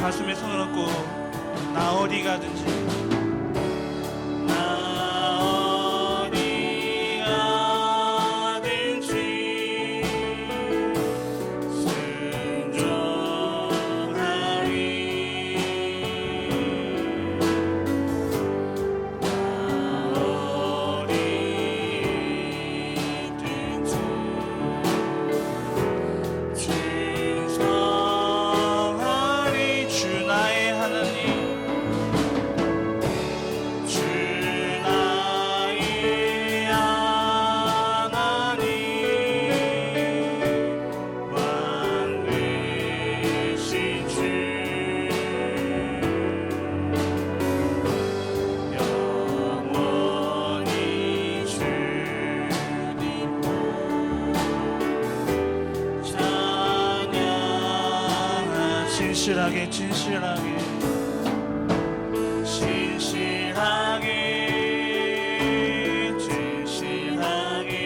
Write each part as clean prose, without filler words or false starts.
가슴에 손을 얹고 나 어디 가든지 진실하게 진실하게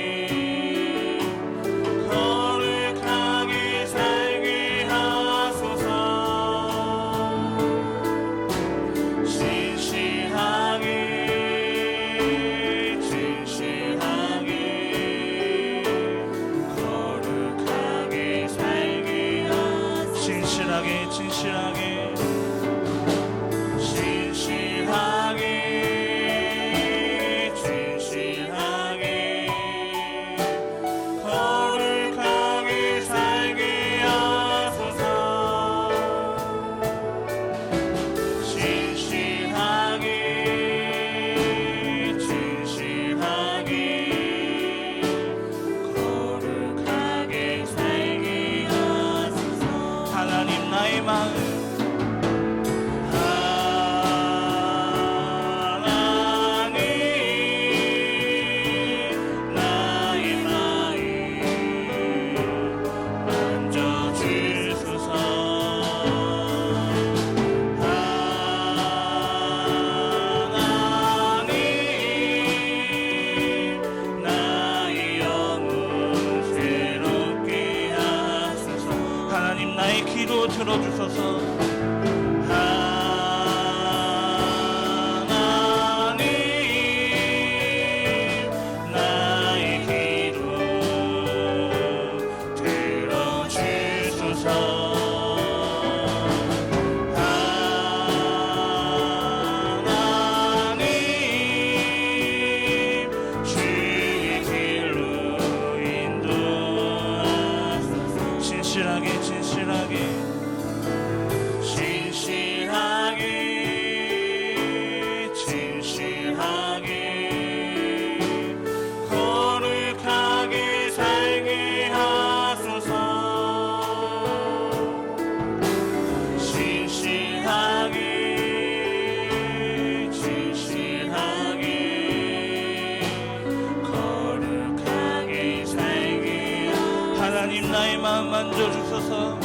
거룩하게 살게 하소서. 진실하게 거룩하게 살게 하소서. 진실하게 나의 마음 만져주소서.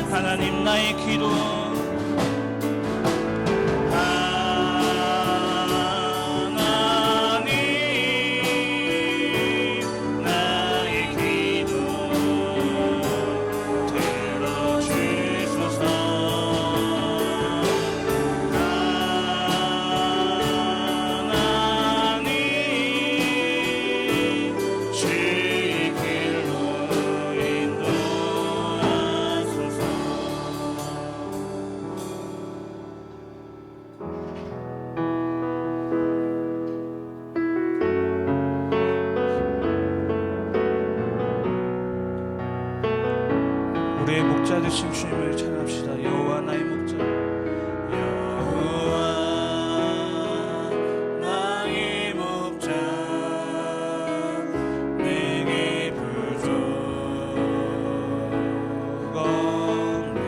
하나님 나의 기도 우리의 목자 되신 주님을 찬양합시다. 여호와 나의 목자, 여호와 나의 목자, 내게 부족 없네.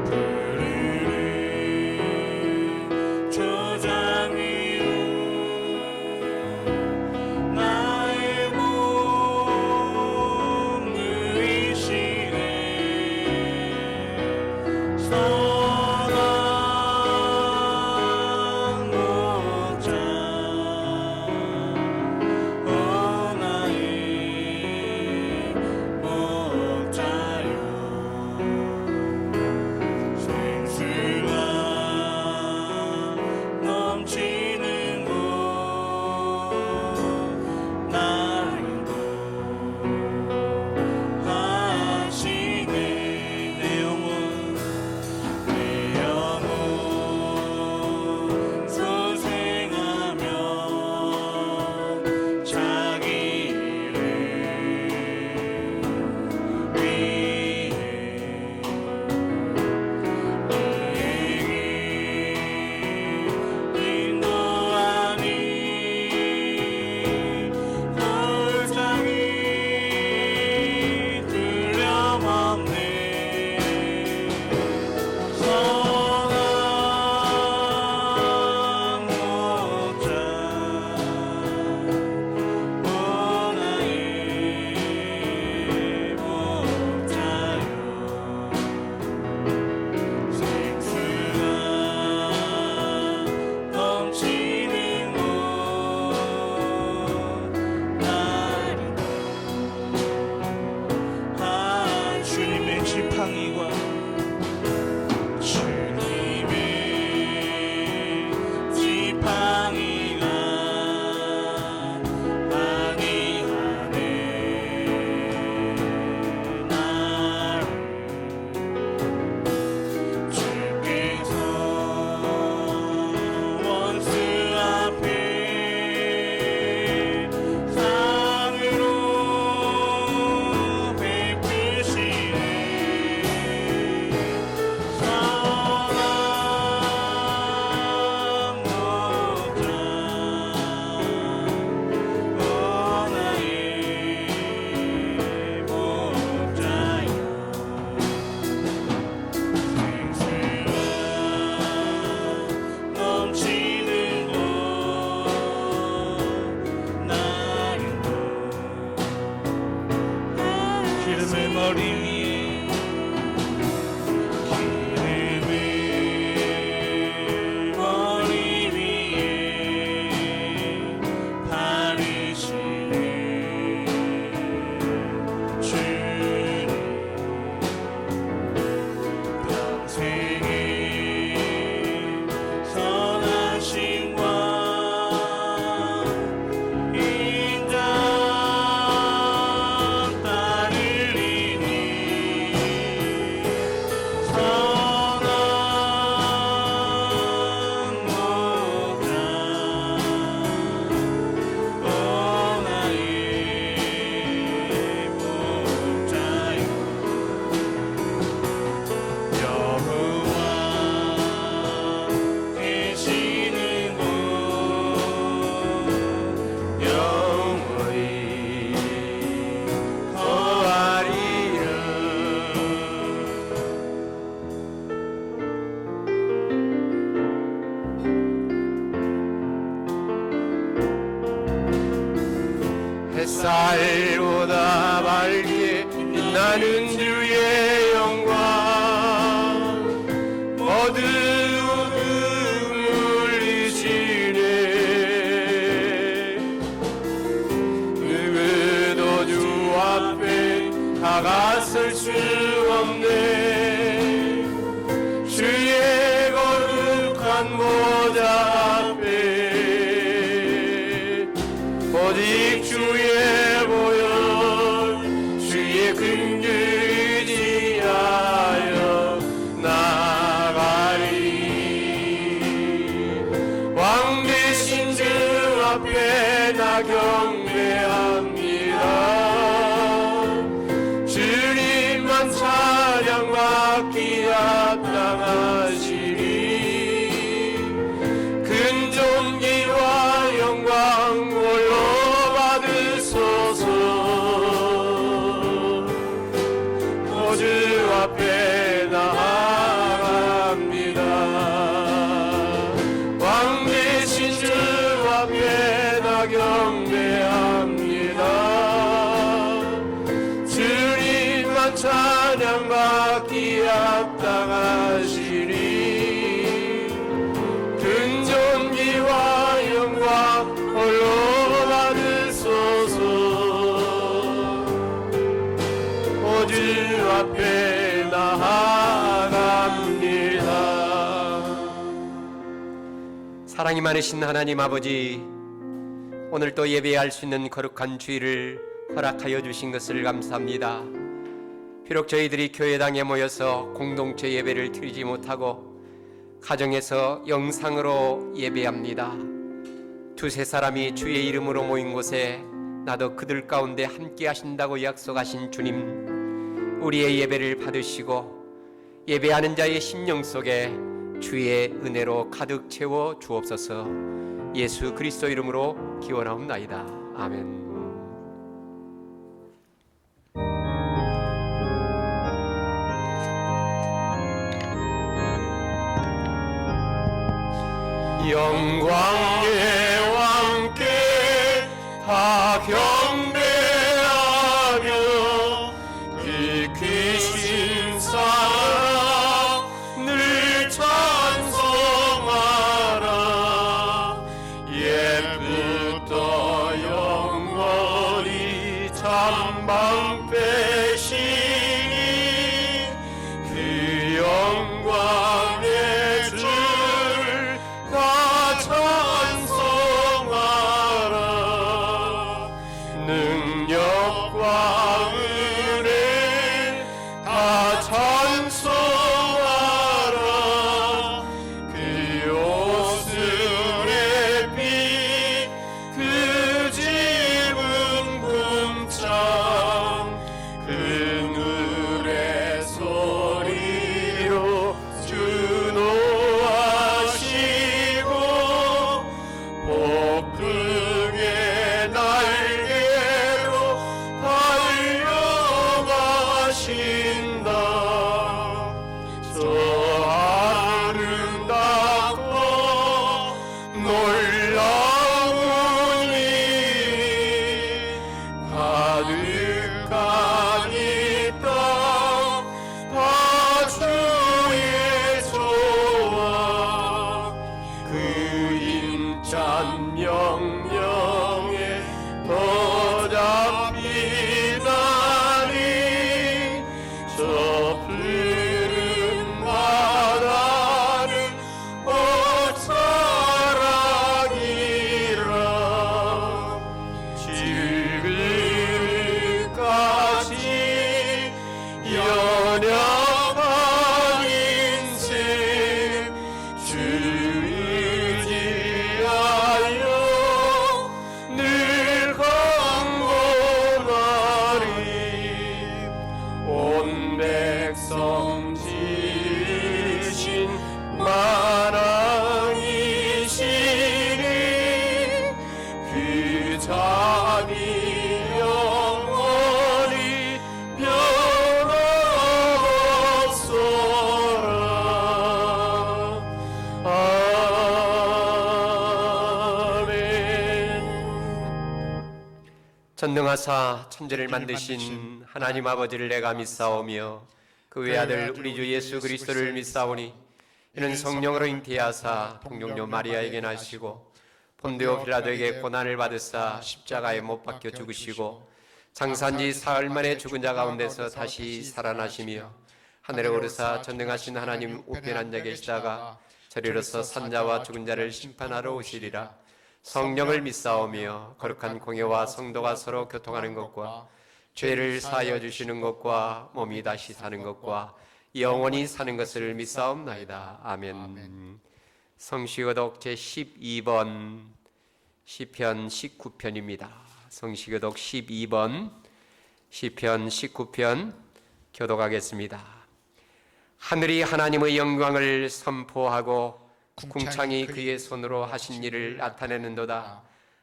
푸르른 초장 위로 나의 몸 누이시네. 선한 목자, 오 나의 목자여. 생수가 넘치는 곳 나를 인도하시네. 내 영혼 소생하며 자기 일을 위해 인도하니 골짜기 두려움없네. 선한 목자, 오 나의 목자여. 생수가 넘치는 곳 나를 주님의 지팡이가 주님의 지팡이가 방위하네. 나를 주께서 원수 앞에 상으로 베푸시네. 선한 목자, 오 나의 목자여. 생수가 넘치는 곳 나를 기름을 머리 위에 바르시네. 주님 평생의 선하심과 인자 따르리니 햇살보다 밝게 빛나는 주의 영광 어두움을 물리치네. 누구도 주 앞에 다가설 수 없네. 주의 거룩한 보좌 앞에 오직 주의 보혈 주의 긍휼 의지하여 나가리. 왕 되신 주 앞에 나 경배합니다. 주님만 찬양받기 합당하시리. 큰 존귀와 영광 홀로 받으소서. 주 앞에 나아갑니다. 왕 되신 주 앞에 나 경배합니다. 주님만 찬양받기 합당하시리. 큰 존귀와 영광 홀로 받으소서. 주 앞에 나아갑니다. 사랑이 많으신 하나님 아버지, 오늘 또 예배할 수 있는 거룩한 주일을 허락하여 주신 것을 감사합니다. 비록 저희들이 교회당에 모여서 공동체 예배를 드리지 못하고 가정에서 영상으로 예배합니다. 두세 사람이 주의 이름으로 모인 곳에 나도 그들 가운데 함께 하신다고 약속하신 주님, 우리의 예배를 받으시고 예배하는 자의 심령 속에 주의 은혜로 가득 채워 주옵소서. 예수 그리스도 이름으로 기원하옵나이다. 아멘. 영광의 왕께 다 경배하며 귀신 사랑 늘 찬송하라. 옛부터 영원히 찬방 빼시니 그 영광의 주를 다 찬송하라. 능력과 은혜 다 찬송하라. 그 옷은 햇빛 그 집은 궁창 그 눈의 소리로 주노하시고 폭풍의 날개로 달려가신다. 저 아름답고 놀라운 일 가득한 이 땅 다 주의 조화. 그 힘찬 명령에 보답이나니 저 푸른 바다는 옷자락이라. 지금까지 연약한 인생 주 의지하여 늘 강건하리. 온 백성 지으신 만왕이시니 그 자비 영원히 변함없소라. 아멘. 전능하사 천지를 만드신 하나님 아버지를 내가 믿사오며 그 외아들 우리 주 예수 그리스도를 믿사오니 이는 성령으로 잉태하사 동정녀 마리아에게 나시고 본디오 빌라도에게 고난을 받으사 십자가에 못 박혀 죽으시고 장사한 지 사흘 만에 죽은 자 가운데서 다시 살아나시며 하늘에 오르사 전능하신 하나님 우편에 앉아 계시다가 저리로서 산자와 죽은 자를 심판하러 오시리라. 성령을 믿사오며 거룩한 공예와 성도가 서로 교통하는 것과 죄를 사하여 주시는 것과 몸이 다시 사는 것과 영원히 사는 것을 믿사옵나이다. 아멘. 성시교독 제12번 시편 19편입니다. 성시교독 12번 시편 19편 교독하겠습니다. 하늘이 하나님의 영광을 선포하고 궁창이 그의 손으로 하신 일을 나타내는도다.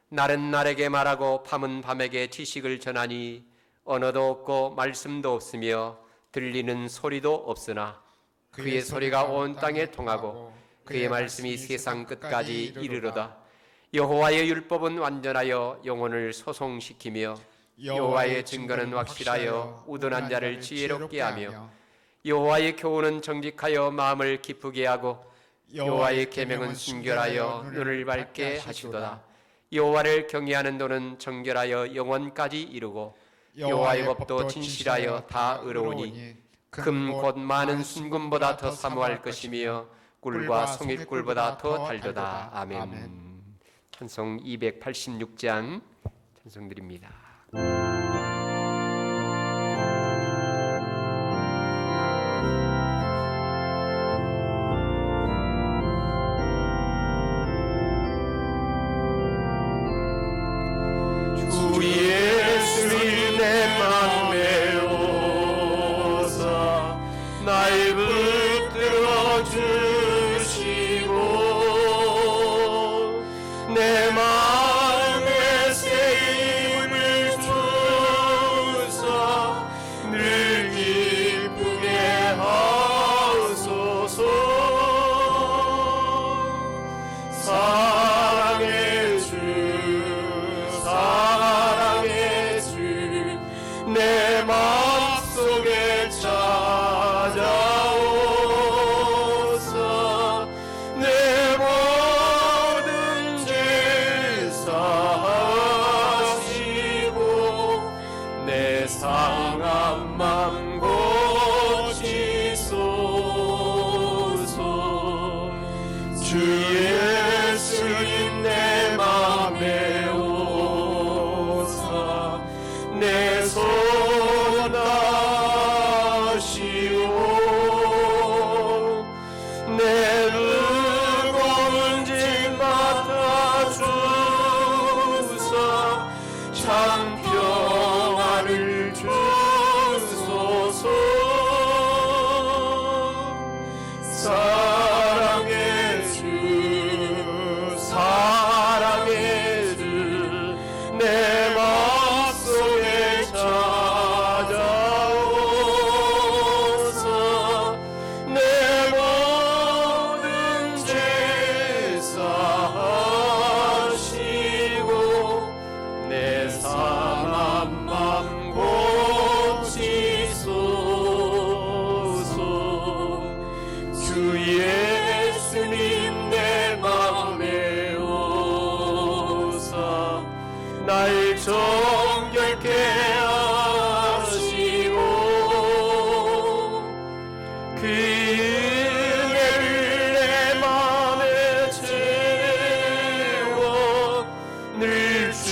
날은 날에게 말하고 밤은 밤에게 지식을 전하니 언어도 없고 말씀도 없으며 들리는 소리도 없으나 그의 소리가 온 땅에 통하고 그의 말씀이 세상 끝까지 이르로다. 여호와의 율법은 완전하여 영혼을 소송시키며 여호와의 증거는 확실하여 우둔한 자를 지혜롭게 하며 여호와의 교훈은 정직하여 마음을 기쁘게 하고 여호와의 계명은 순결하여 눈을 밝게 하시도다. 여호와를 경외하는 도는 정결하여 영원까지 이루고 여호와의 법도 진실하여 다 의로우니 금 곧 많은 순금보다 더 사모할 것이며 꿀과 송일꿀보다 더 달도다. 아멘. 찬송 286장 찬송드립니다.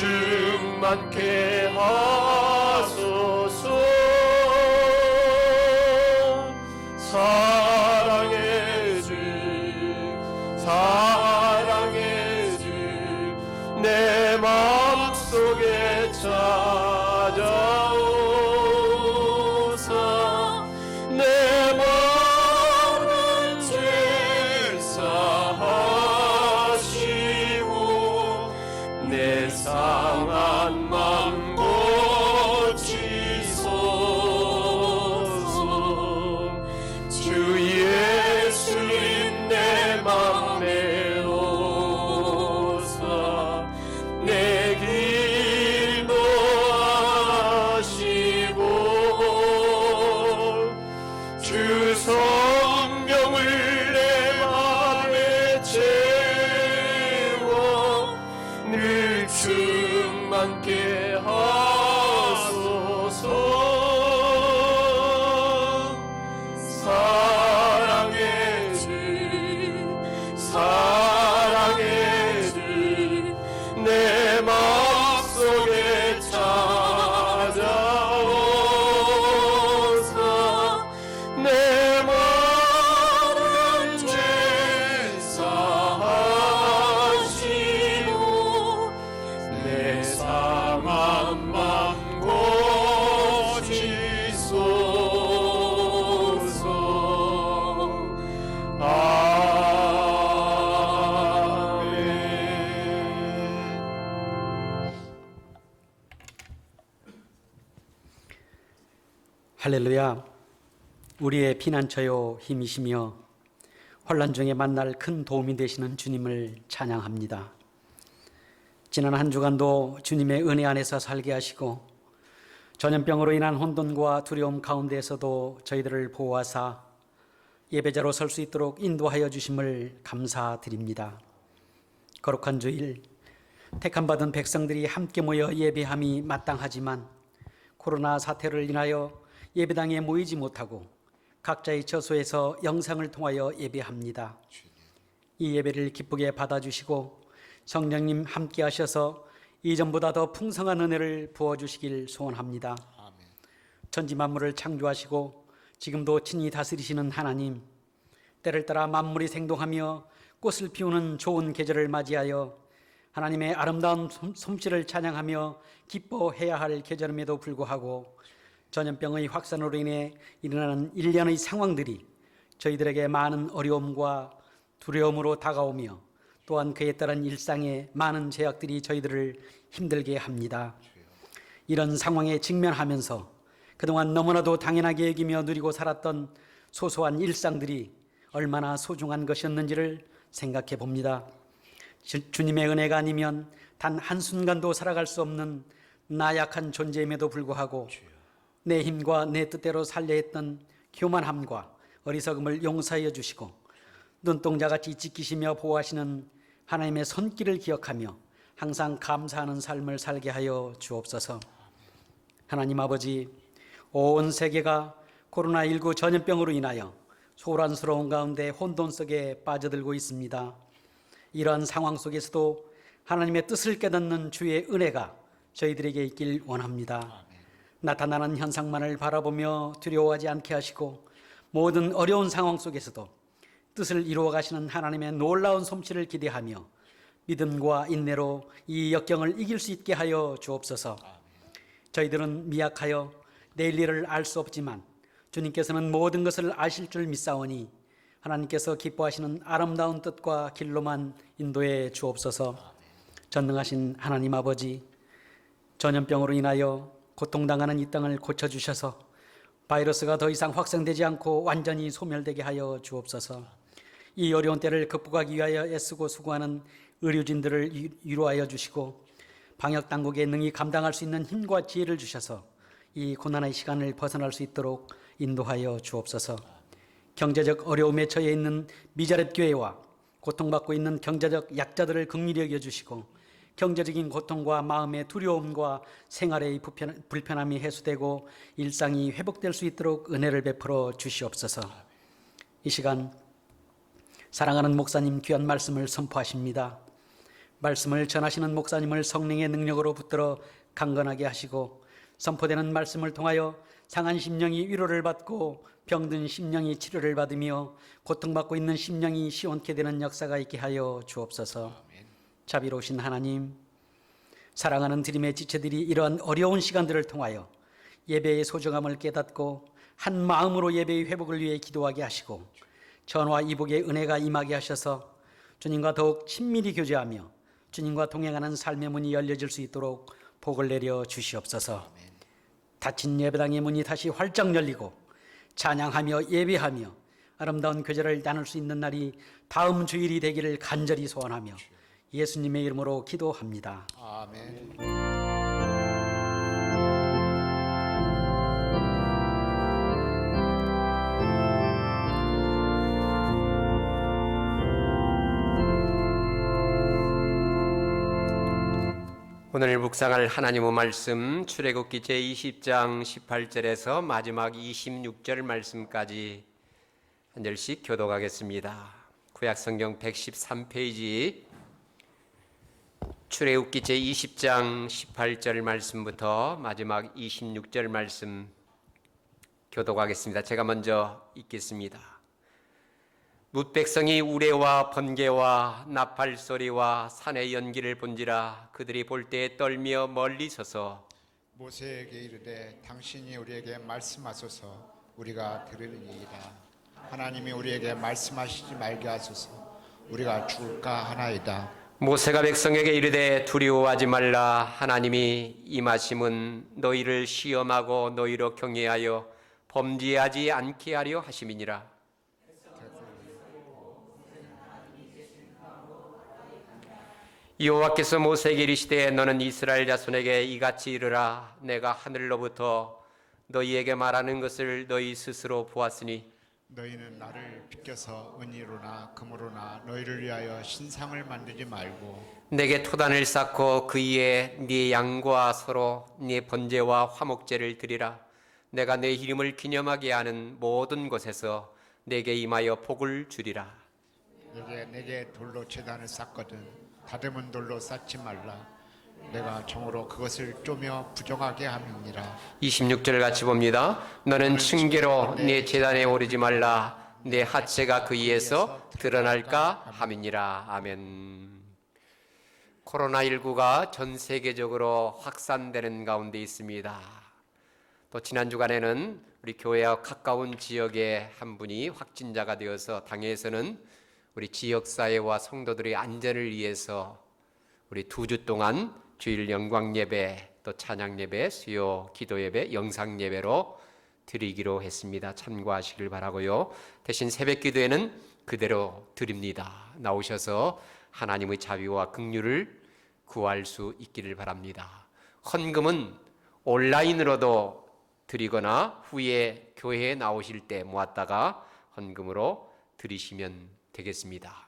충만케 하소서. 사랑의 주 사랑의 주 내 마음속에 찾아오사 내 모든 죄 사하시고 내 상한 맘 고치소서. 주 예수님 내 맘에 오사 내 길 함께 하소서. 사랑의 주 사랑의 주 내 맘속에 찾아오사 내 모든 죄 사하시고 내 상함만 고치소서. 할렐루야. 우리의 피난처요 힘이시며 환난 중에 만날 큰 도움이 되시는 주님을 찬양합니다. 지난 한 주간도 주님의 은혜 안에서 살게 하시고 전염병으로 인한 혼돈과 두려움 가운데에서도 저희들을 보호하사 예배자로 설 수 있도록 인도하여 주심을 감사드립니다. 거룩한 주일, 택함받은 백성들이 함께 모여 예배함이 마땅하지만 코로나 사태를 인하여 예배당에 모이지 못하고 각자의 처소에서 영상을 통하여 예배합니다. 이 예배를 기쁘게 받아주시고 성령님 함께 하셔서 이전보다 더 풍성한 은혜를 부어주시길 소원합니다. 천지 만물을 창조하시고 지금도 친히 다스리시는 하나님, 때를 따라 만물이 생동하며 꽃을 피우는 좋은 계절을 맞이하여 하나님의 아름다운 솜씨를 찬양하며 기뻐해야 할 계절임에도 불구하고 전염병의 확산으로 인해 일어나는 일련의 상황들이 저희들에게 많은 어려움과 두려움으로 다가오며 또한 그에 따른 일상의 많은 제약들이 저희들을 힘들게 합니다. 이런 상황에 직면하면서 그동안 너무나도 당연하게 여기며 누리고 살았던 소소한 일상들이 얼마나 소중한 것이었는지를 생각해 봅니다. 주님의 은혜가 아니면 단 한순간도 살아갈 수 없는 나약한 존재임에도 불구하고 내 힘과 내 뜻대로 살려 했던 교만함과 어리석음을 용서하여 주시고 눈동자같이 지키시며 보호하시는 하나님의 손길을 기억하며 항상 감사하는 삶을 살게 하여 주옵소서. 하나님 아버지, 온 세계가 코로나19 전염병으로 인하여 소란스러운 가운데 혼돈 속에 빠져들고 있습니다. 이러한 상황 속에서도 하나님의 뜻을 깨닫는 주의 은혜가 저희들에게 있길 원합니다. 나타나는 현상만을 바라보며 두려워하지 않게 하시고 모든 어려운 상황 속에서도 뜻을 이루어 가시는 하나님의 놀라운 솜씨를 기대하며 믿음과 인내로 이 역경을 이길 수 있게 하여 주옵소서. 저희들은 미약하여 내일 일을 알 수 없지만 주님께서는 모든 것을 아실 줄 믿사오니 하나님께서 기뻐하시는 아름다운 뜻과 길로만 인도해 주옵소서. 전능하신 하나님 아버지, 전염병으로 인하여 고통당하는 이 땅을 고쳐주셔서 바이러스가 더 이상 확산되지 않고 완전히 소멸되게 하여 주옵소서. 이 어려운 때를 극복하기 위하여 애쓰고 수고하는 의료진들을 위로하여 주시고 방역당국에 능히 감당할 수 있는 힘과 지혜를 주셔서 이 고난의 시간을 벗어날 수 있도록 인도하여 주옵소서. 경제적 어려움에 처해 있는 미자렙 교회와 고통받고 있는 경제적 약자들을 긍휼히 여겨주시고 경제적인 고통과 마음의 두려움과 생활의 불편함이 해소되고 일상이 회복될 수 있도록 은혜를 베풀어 주시옵소서. 이 시간 사랑하는 목사님 귀한 말씀을 선포하십니다. 말씀을 전하시는 목사님을 성령의 능력으로 붙들어 강건하게 하시고 선포되는 말씀을 통하여 상한 심령이 위로를 받고 병든 심령이 치료를 받으며 고통받고 있는 심령이 시원케 되는 역사가 있게 하여 주옵소서. 자비로우신 하나님, 사랑하는 드림의 지체들이 이러한 어려운 시간들을 통하여 예배의 소중함을 깨닫고 한 마음으로 예배의 회복을 위해 기도하게 하시고 전화 이복의 은혜가 임하게 하셔서 주님과 더욱 친밀히 교제하며 주님과 동행하는 삶의 문이 열려질 수 있도록 복을 내려 주시옵소서. 닫힌 예배당의 문이 다시 활짝 열리고 찬양하며 예배하며 아름다운 교제를 나눌 수 있는 날이 다음 주일이 되기를 간절히 소원하며 예수님의 이름으로 기도합니다. 아멘. 오늘 묵상할 하나님의 말씀 출애굽기 제20장 18절에서 마지막 26절 말씀까지 한 절씩 교독하겠습니다. 구약성경 113페이지 출애굽기 제20장 18절 말씀부터 마지막 26절 말씀 교독하겠습니다. 제가 먼저 읽겠습니다. 뭇백성이 우레와 번개와 나팔 소리와 산의 연기를 본지라 그들이 볼 때에 떨며 멀리 서서 모세에게 이르되 당신이 우리에게 말씀하소서 우리가 들으리이다. 하나님이 우리에게 말씀하시지 말게 하소서 우리가 죽을까 하나이다. 모세가 백성에게 이르되 두려워하지 말라. 하나님이 임하심은 너희를 시험하고 너희로 경외하여 범죄하지 않게 하려 하심이니라. 여호와께서 모세에게 이르시되 너는 이스라엘 자손에게 이같이 이르라. 내가 하늘로부터 너희에게 말하는 것을 너희 스스로 보았으니 너희는 나를 비껴서 은이로나 금으로나 너희를 위하여 신상을 만들지 말고 내게 토단을 쌓고 그 위에 네 양과 서로 네 번제와 화목제를 드리라. 내가 내 이름을 기념하게 하는 모든 곳에서 내게 임하여 복을 주리라. 내게 돌로 제단을 쌓거든 다듬은 돌로 쌓지 말라. 내가 정으로 그것을 쪼며 부정하게 함이니라. 26절 같이 봅니다. 너는 층계로 네 제단에 오르지 말라. 내 하체가 그 위에서 드러날까 함이니라. 아멘. 코로나19가 전 세계적으로 확산되는 가운데 있습니다. 또 지난 주간에는 우리 교회와 가까운 지역의 한 분이 확진자가 되어서 당회에서는 우리 지역사회와 성도들의 안전을 위해서 우리 2주 동안 주일 영광 예배, 또 찬양 예배, 수요 기도 예배, 영상 예배로 드리기로 했습니다. 참고하시길 바라고요. 대신 새벽 기도에는 그대로 드립니다. 나오셔서 하나님의 자비와 긍휼을 구할 수 있기를 바랍니다. 헌금은 온라인으로도 드리거나 후에 교회에 나오실 때 모았다가 헌금으로 드리시면 되겠습니다.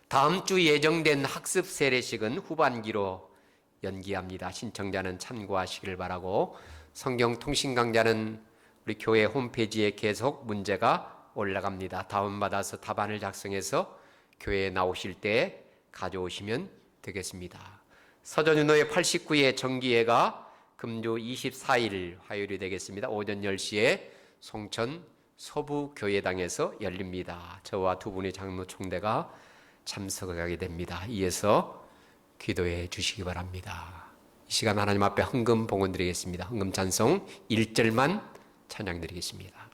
다음 주 예정된 학습 세례식은 후반기로 연기합니다. 신청자는 참고하시길 바라고 성경 통신 강좌는 우리 교회 홈페이지에 계속 문제가 올라갑니다. 다운받아서 답안을 작성해서 교회에 나오실 때 가져오시면 되겠습니다. 서전윤호의 89회 정기회가 금주 24일 화요일이 되겠습니다. 오전 10시에 송천 서부교회당에서 열립니다. 저와 두 분의 장로 총대가 참석하게 됩니다. 이어서 기도해 주시기 바랍니다. 이 시간 하나님 앞에 헌금 봉헌 드리겠습니다. 헌금 찬송 1절만 찬양 드리겠습니다.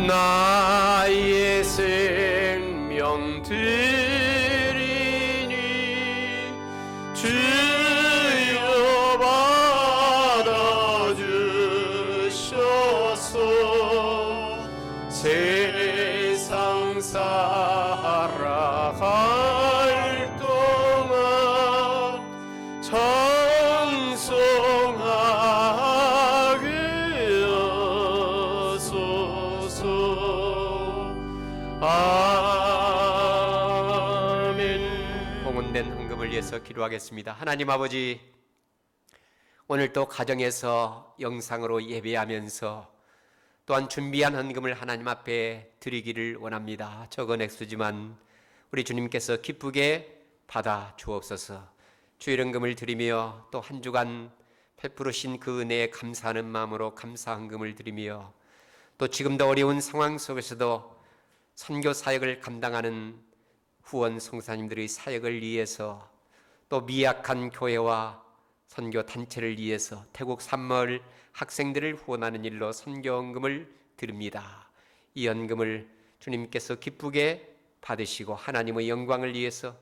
나의 생명 드리니 주여 받아주셔서 세상 살아갈 동안 찬송하게 하소서. 아멘. 봉헌된 헌금을 위해서 기도하겠습니다. 하나님 아버지, 오늘 또 가정에서 영상으로 예배하면서 또한 준비한 헌금을 하나님 앞에 드리기를 원합니다. 적은 액수지만 우리 주님께서 기쁘게 받아 주옵소서. 주일 헌금을 드리며 또 한 주간 베푸르신 그 은혜에 감사하는 마음으로 감사 헌금을 드리며 또 지금도 어려운 상황 속에서도 선교 사역을 감당하는 후원 성사님들의 사역을 위해서 또 미약한 교회와 선교 단체를 위해서 태국 산마을 학생들을 후원하는 일로 선교 헌금을 드립니다. 이 헌금을 주님께서 기쁘게 받으시고 하나님의 영광을 위해서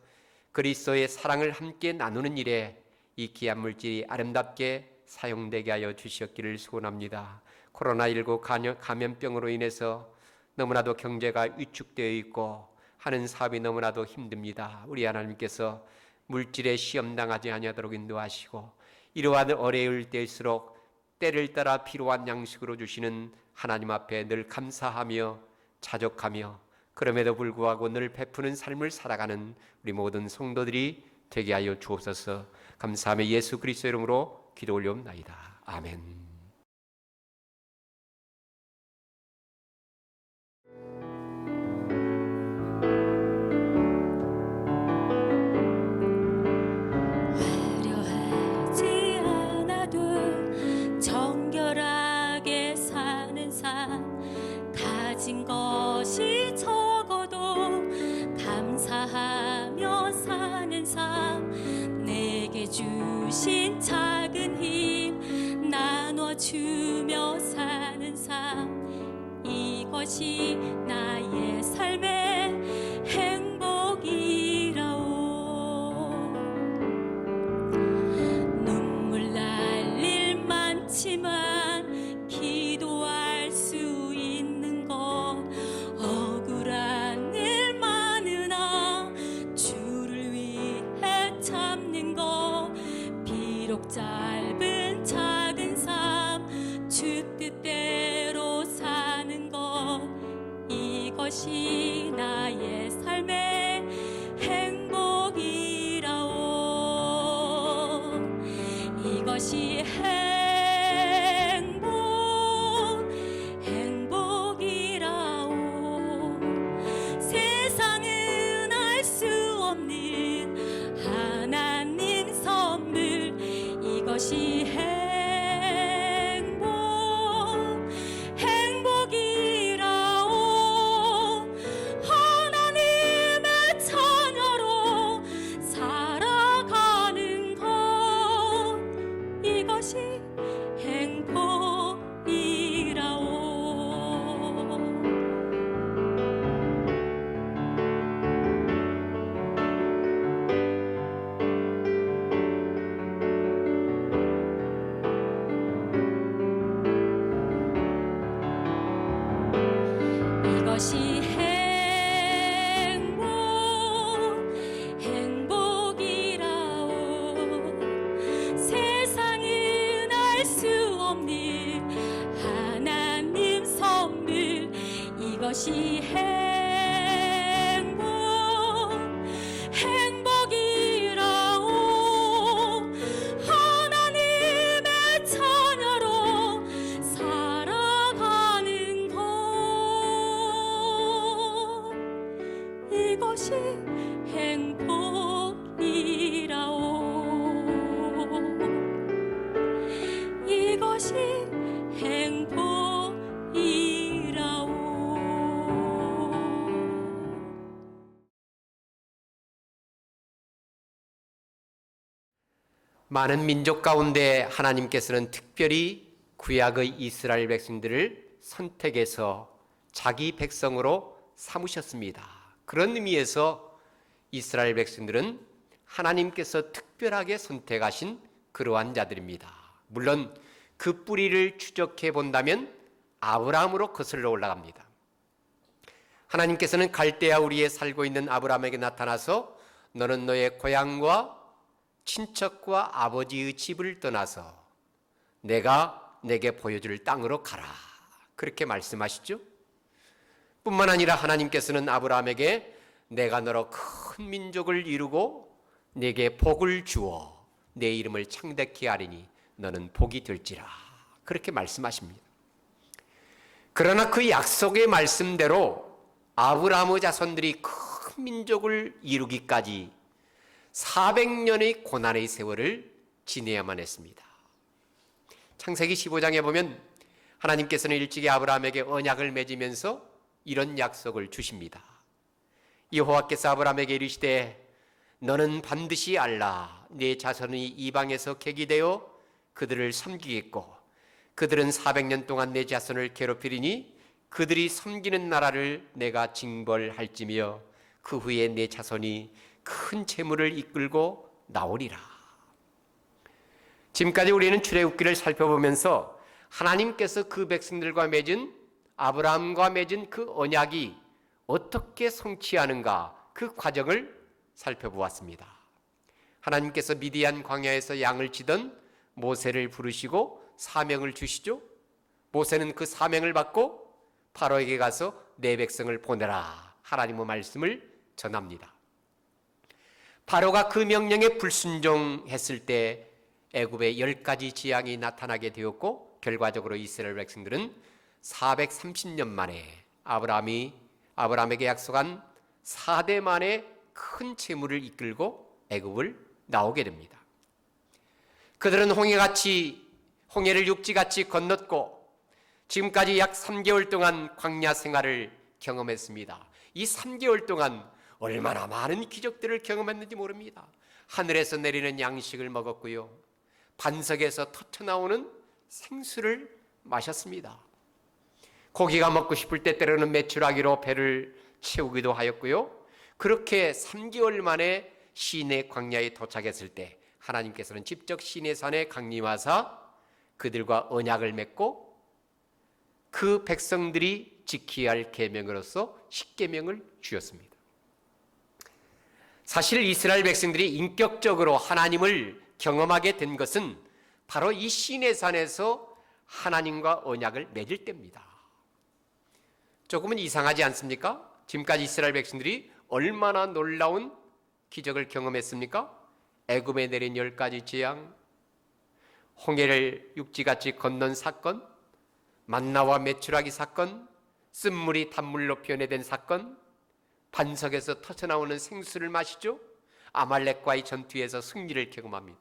그리스도의 사랑을 함께 나누는 일에 이 귀한 물질이 아름답게 사용되게 하여 주시었기를 소원합니다. 코로나19 감염병으로 인해서 너무나도 경제가 위축되어 있고 하는 사업이 너무나도 힘듭니다. 우리 하나님께서 물질에 시험당하지 아니하도록 인도하시고 이러한 어려울 때일수록 때를 따라 필요한 양식으로 주시는 하나님 앞에 늘 감사하며 자족하며 그럼에도 불구하고 늘 베푸는 삶을 살아가는 우리 모든 성도들이 되게 하여 주옵소서. 감사하며 예수 그리스도 이름으로 기도 올려옵나이다. 아멘. 화려하지 않아도 정결하게 사는 삶, 가진 것이 적어도 감사하며 사는 삶, 내게 주신 작은 힘 나눠주며 사는 삶, 이것이 나의 삶의 행복이라오. 눈물 날 일 많지만 기도할 수 있는 것, 억울한 일 많으나 주를 위해 참는 것, 비록 짧은 작은 삶 주 뜻대로 사는 것, 이것이 나의 삶의 행복이라오. 이것이 행복이라오. 세상은 알 수 없는 하나님 선물, 이것이 행복이라오. 하나님의 자녀로 살아가는 것, 이것이 행복이라오. 이것이 행복이라오. 세상은 알 수 없는 하나님 선물, 이것이 행복이라오. 하나님의 자녀로 살아가는 것, 이것이 행복이라오. 이것이 행복이라오. 많은 민족 가운데 하나님께서는 특별히 구약의 이스라엘 백성들을 선택해서 자기 백성으로 삼으셨습니다. 그런 의미에서 이스라엘 백성들은 하나님께서 특별하게 선택하신 그러한 자들입니다. 물론 그 뿌리를 추적해 본다면 아브라함으로 거슬러 올라갑니다. 하나님께서는 갈대아 우리에 살고 있는 아브라함에게 나타나서 너는 너의 고향과 친척과 아버지의 집을 떠나서 내가 내게 보여줄 땅으로 가라, 그렇게 말씀하시죠. 뿐만 아니라 하나님께서는 아브라함에게 내가 너로 큰 민족을 이루고 내게 복을 주어 내 이름을 창대케 하리니 너는 복이 될지라, 그렇게 말씀하십니다. 그러나 그 약속의 말씀대로 아브라함의 자손들이 큰 민족을 이루기까지 400년의 고난의 세월을 지내야만 했습니다. 창세기 15장에 보면 하나님께서는 일찍이 아브라함에게 언약을 맺으면서 이런 약속을 주십니다. 여호와께서 아브라함에게 이르시되 너는 반드시 알라, 네 자손이 이방에서 객이되어 그들을 섬기겠고 그들은 400년 동안 내 자손을 괴롭히리니 그들이 섬기는 나라를 내가 징벌할지며 그 후에 내 자손이 큰 재물을 이끌고 나오리라. 지금까지 우리는 출애굽기를 살펴보면서 하나님께서 그 백성들과 맺은, 아브라함과 맺은 그 언약이 어떻게 성취하는가, 그 과정을 살펴보았습니다. 하나님께서 미디안 광야에서 양을 치던 모세를 부르시고 사명을 주시죠. 모세는 그 사명을 받고 바로에게 가서 내 백성을 보내라 하나님의 말씀을 전합니다. 바로가 그 명령에 불순종했을 때 애굽에 10가지 재앙이 나타나게 되었고, 결과적으로 이스라엘 백성들은 430년 만에 아브라함에게 약속한 4대 만에 큰 재물을 이끌고 애굽을 나오게 됩니다. 그들은 홍해를 육지같이 건넜고 지금까지 약 3개월 동안 광야 생활을 경험했습니다. 이 3개월 동안 얼마나 많은 기적들을 경험했는지 모릅니다. 하늘에서 내리는 양식을 먹었고요, 반석에서 터쳐나오는 생수를 마셨습니다. 고기가 먹고 싶을 때 때로는 메추라기로 배를 채우기도 하였고요, 그렇게 3개월 만에 시내 광야에 도착했을 때 하나님께서는 직접 시내산에 강림하사 그들과 언약을 맺고 그 백성들이 지켜야 할 계명으로서 십계명을 주었습니다. 사실 이스라엘 백성들이 인격적으로 하나님을 경험하게 된 것은 바로 이 시내산에서 하나님과 언약을 맺을 때입니다. 조금은 이상하지 않습니까? 지금까지 이스라엘 백성들이 얼마나 놀라운 기적을 경험했습니까? 애굽에 내린 10가지 재앙, 홍해를 육지같이 건넌 사건, 만나와 메추라기 사건, 쓴물이 단물로 변해된 사건, 반석에서 터져나오는 생수를 마시죠. 아말렉과의 전투에서 승리를 경험합니다.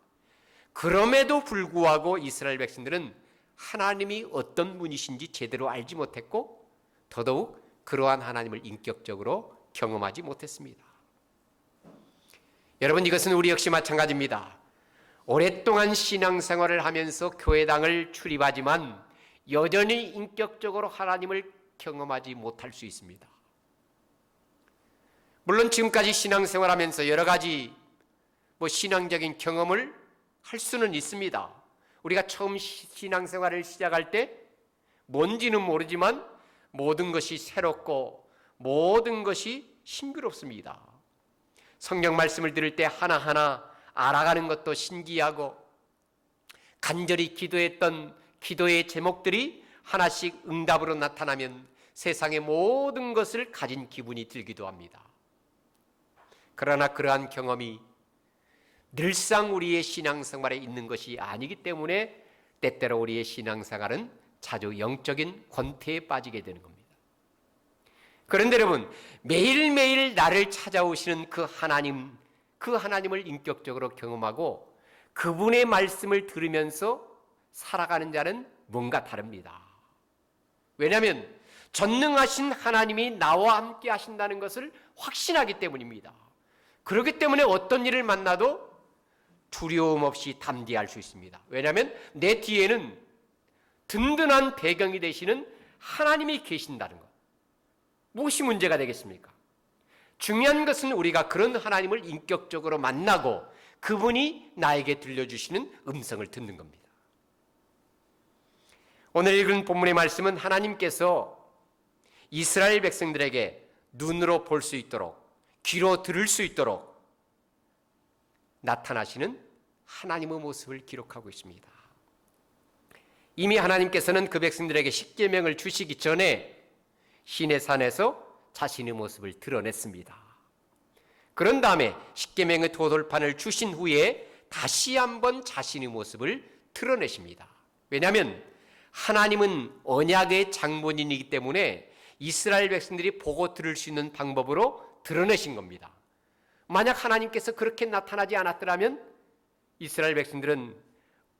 그럼에도 불구하고 이스라엘 백성들은 하나님이 어떤 분이신지 제대로 알지 못했고, 더더욱 그러한 하나님을 인격적으로 경험하지 못했습니다. 여러분, 이것은 우리 역시 마찬가지입니다. 오랫동안 신앙생활을 하면서 교회당을 출입하지만 여전히 인격적으로 하나님을 경험하지 못할 수 있습니다. 물론 지금까지 신앙생활하면서 여러 가지 신앙적인 경험을 할 수는 있습니다. 우리가 처음 신앙생활을 시작할 때 뭔지는 모르지만 모든 것이 새롭고 모든 것이 신비롭습니다. 성경 말씀을 들을 때 하나하나 알아가는 것도 신기하고, 간절히 기도했던 기도의 제목들이 하나씩 응답으로 나타나면 세상의 모든 것을 가진 기분이 들기도 합니다. 그러나 그러한 경험이 늘상 우리의 신앙생활에 있는 것이 아니기 때문에 때때로 우리의 신앙생활은 자주 영적인 권태에 빠지게 되는 겁니다. 그런데 여러분, 매일매일 나를 찾아오시는 그 하나님을 인격적으로 경험하고 그분의 말씀을 들으면서 살아가는 자는 뭔가 다릅니다. 왜냐하면 전능하신 하나님이 나와 함께 하신다는 것을 확신하기 때문입니다. 그렇기 때문에 어떤 일을 만나도 두려움 없이 담대할 수 있습니다. 왜냐하면 내 뒤에는 든든한 배경이 되시는 하나님이 계신다는 것. 무엇이 문제가 되겠습니까? 중요한 것은 우리가 그런 하나님을 인격적으로 만나고 그분이 나에게 들려주시는 음성을 듣는 겁니다. 오늘 읽은 본문의 말씀은 하나님께서 이스라엘 백성들에게 눈으로 볼 수 있도록, 귀로 들을 수 있도록 나타나시는 하나님의 모습을 기록하고 있습니다. 이미 하나님께서는 그 백성들에게 십계명을 주시기 전에 시내산에서 자신의 모습을 드러냈습니다. 그런 다음에 십계명의 도돌판을 주신 후에 다시 한번 자신의 모습을 드러내십니다. 왜냐하면 하나님은 언약의 장본인이기 때문에 이스라엘 백성들이 보고 들을 수 있는 방법으로 드러내신 겁니다. 만약 하나님께서 그렇게 나타나지 않았더라면 이스라엘 백성들은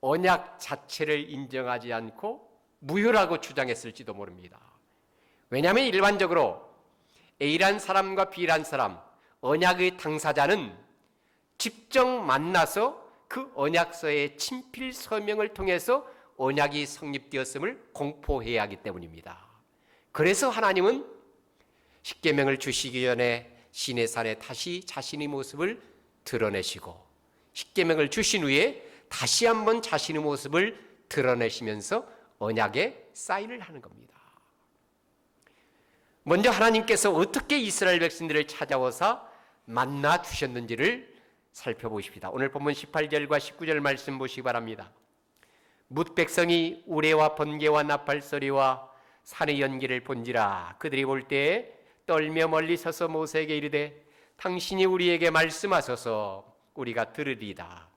언약 자체를 인정하지 않고 무효라고 주장했을지도 모릅니다. 왜냐하면 일반적으로 A란 사람과 B란 사람, 언약의 당사자는 직접 만나서 그 언약서의 친필 서명을 통해서 언약이 성립되었음을 공포해야 하기 때문입니다. 그래서 하나님은 십계명을 주시기 전에 시내산에 다시 자신의 모습을 드러내시고 십계명을 주신 후에 다시 한번 자신의 모습을 드러내시면서 언약에 사인을 하는 겁니다. 먼저 하나님께서 어떻게 이스라엘 백성들을 찾아오사 만나 주셨는지를 살펴보십시다. 오늘 본문 18절과 19절 말씀 보시기 바랍니다. 뭇 백성이 우레와 번개와 나팔 소리와 산의 연기를 본지라. 그들이 볼 때에 떨며 멀리 서서 모세에게 이르되 당신이 우리에게 말씀하소서 우리가 들으리이다.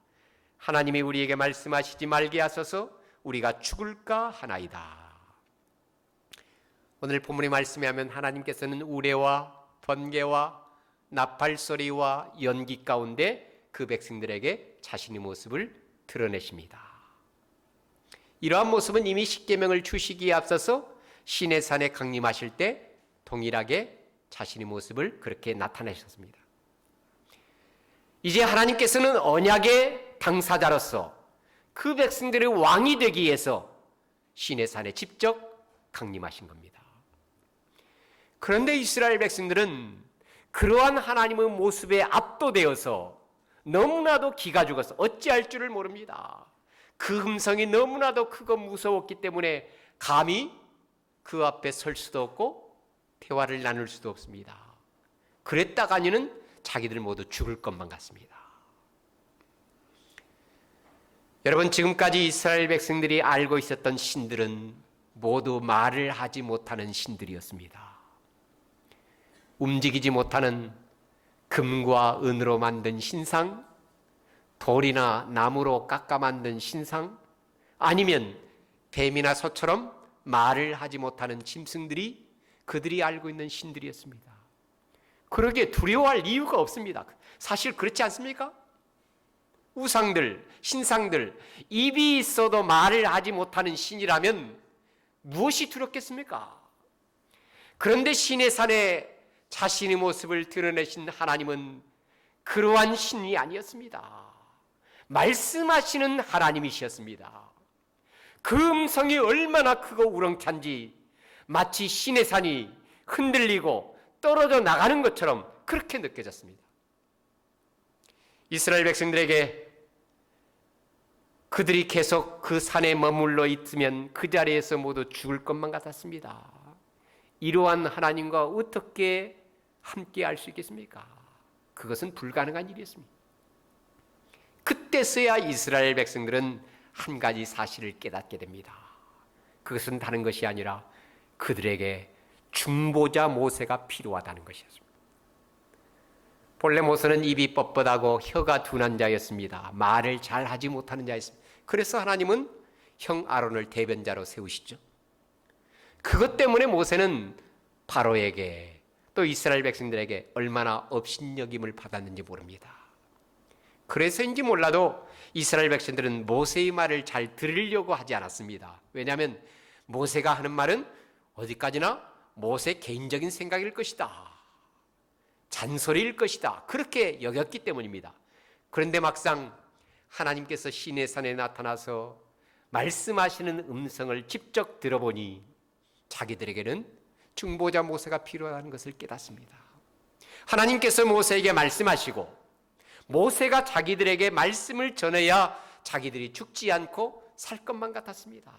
하나님이 우리에게 말씀하시지 말게 하소서 우리가 죽을까 하나이다. 오늘 본문의 말씀에 하면 하나님께서는 우레와 번개와 나팔소리와 연기 가운데 그 백성들에게 자신의 모습을 드러내십니다. 이러한 모습은 이미 십계명을 주시기에 앞서서 시내산에 강림하실 때 동일하게 자신의 모습을 그렇게 나타내셨습니다. 이제 하나님께서는 언약의 당사자로서 그 백성들의 왕이 되기 위해서 시내산에 직접 강림하신 겁니다. 그런데 이스라엘 백성들은 그러한 하나님의 모습에 압도되어서 너무나도 기가 죽어서 어찌할 줄을 모릅니다. 그 음성이 너무나도 크고 무서웠기 때문에 감히 그 앞에 설 수도 없고 대화를 나눌 수도 없습니다. 그랬다가니는 자기들 모두 죽을 것만 같습니다. 여러분, 지금까지 이스라엘 백성들이 알고 있었던 신들은 모두 말을 하지 못하는 신들이었습니다. 움직이지 못하는 금과 은으로 만든 신상, 돌이나 나무로 깎아 만든 신상, 아니면 뱀이나 소처럼 말을 하지 못하는 짐승들이 그들이 알고 있는 신들이었습니다. 그러기에 두려워할 이유가 없습니다. 사실 그렇지 않습니까? 우상들, 신상들, 입이 있어도 말을 하지 못하는 신이라면 무엇이 두렵겠습니까? 그런데 시내산에 자신의 모습을 드러내신 하나님은 그러한 신이 아니었습니다. 말씀하시는 하나님이셨습니다. 그 음성이 얼마나 크고 우렁찬지 마치 시내산이 흔들리고 떨어져 나가는 것처럼 그렇게 느껴졌습니다. 이스라엘 백성들에게 그들이 계속 그 산에 머물러 있으면 그 자리에서 모두 죽을 것만 같았습니다. 이러한 하나님과 어떻게 함께 할 수 있겠습니까? 그것은 불가능한 일이었습니다. 그때서야 이스라엘 백성들은 한 가지 사실을 깨닫게 됩니다. 그것은 다른 것이 아니라 그들에게 중보자 모세가 필요하다는 것이었습니다. 본래 모세는 입이 뻣뻣하고 혀가 둔한 자였습니다. 말을 잘 하지 못하는 자였습니다. 그래서 하나님은 형 아론을 대변자로 세우시죠. 그것 때문에 모세는 바로에게 또 이스라엘 백성들에게 얼마나 업신여김을 받았는지 모릅니다. 그래서인지 몰라도 이스라엘 백성들은 모세의 말을 잘 들으려고 하지 않았습니다. 왜냐하면 모세가 하는 말은 어디까지나 모세 개인적인 생각일 것이다, 잔소리일 것이다, 그렇게 여겼기 때문입니다. 그런데 막상 하나님께서 시내산에 나타나서 말씀하시는 음성을 직접 들어보니 자기들에게는 중보자 모세가 필요하다는 것을 깨닫습니다. 하나님께서 모세에게 말씀하시고 모세가 자기들에게 말씀을 전해야 자기들이 죽지 않고 살 것만 같았습니다.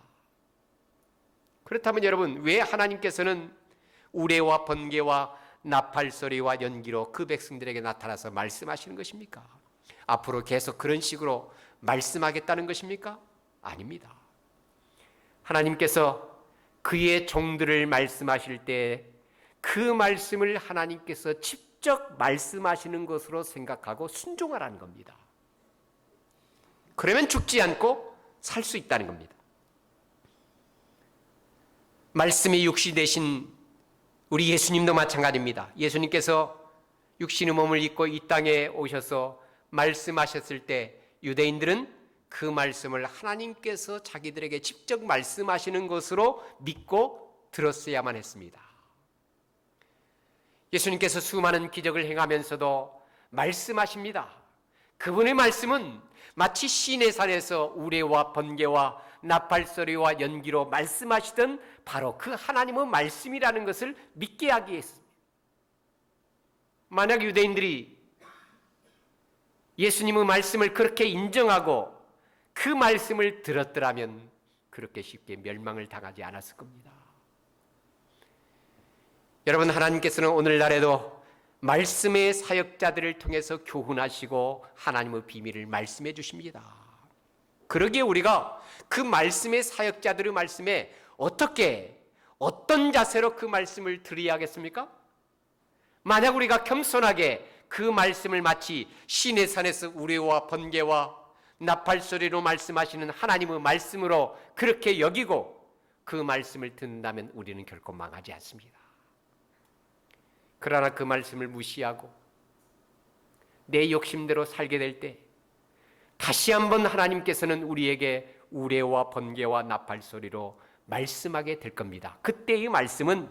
그렇다면 여러분, 왜 하나님께서는 우레와 번개와 나팔소리와 연기로 그 백성들에게 나타나서 말씀하시는 것입니까? 앞으로 계속 그런 식으로 말씀하겠다는 것입니까? 아닙니다. 하나님께서 그의 종들을 말씀하실 때 그 말씀을 하나님께서 직접 말씀하시는 것으로 생각하고 순종하라는 겁니다. 그러면 죽지 않고 살 수 있다는 겁니다. 말씀이 육신 되신 우리 예수님도 마찬가지입니다. 예수님께서 육신의 몸을 입고 이 땅에 오셔서 말씀하셨을 때 유대인들은 그 말씀을 하나님께서 자기들에게 직접 말씀하시는 것으로 믿고 들었어야만 했습니다. 예수님께서 수많은 기적을 행하면서도 말씀하십니다. 그분의 말씀은 마치 시내산에서 우레와 번개와 나팔소리와 연기로 말씀하시던 바로 그 하나님의 말씀이라는 것을 믿게 하기 위해서입니다. 만약 유대인들이 예수님의 말씀을 그렇게 인정하고 그 말씀을 들었더라면 그렇게 쉽게 멸망을 당하지 않았을 겁니다. 여러분, 하나님께서는 오늘날에도 말씀의 사역자들을 통해서 교훈하시고 하나님의 비밀을 말씀해 주십니다. 그러기에 우리가 그 말씀의 사역자들의 말씀에 어떤 자세로 그 말씀을 들어야 하겠습니까? 만약 우리가 겸손하게 그 말씀을 마치 시내산에서 우레와 번개와 나팔소리로 말씀하시는 하나님의 말씀으로 그렇게 여기고 그 말씀을 듣는다면 우리는 결코 망하지 않습니다. 그러나 그 말씀을 무시하고 내 욕심대로 살게 될 때 다시 한번 하나님께서는 우리에게 우레와 번개와 나팔소리로 말씀하게 될 겁니다. 그때의 말씀은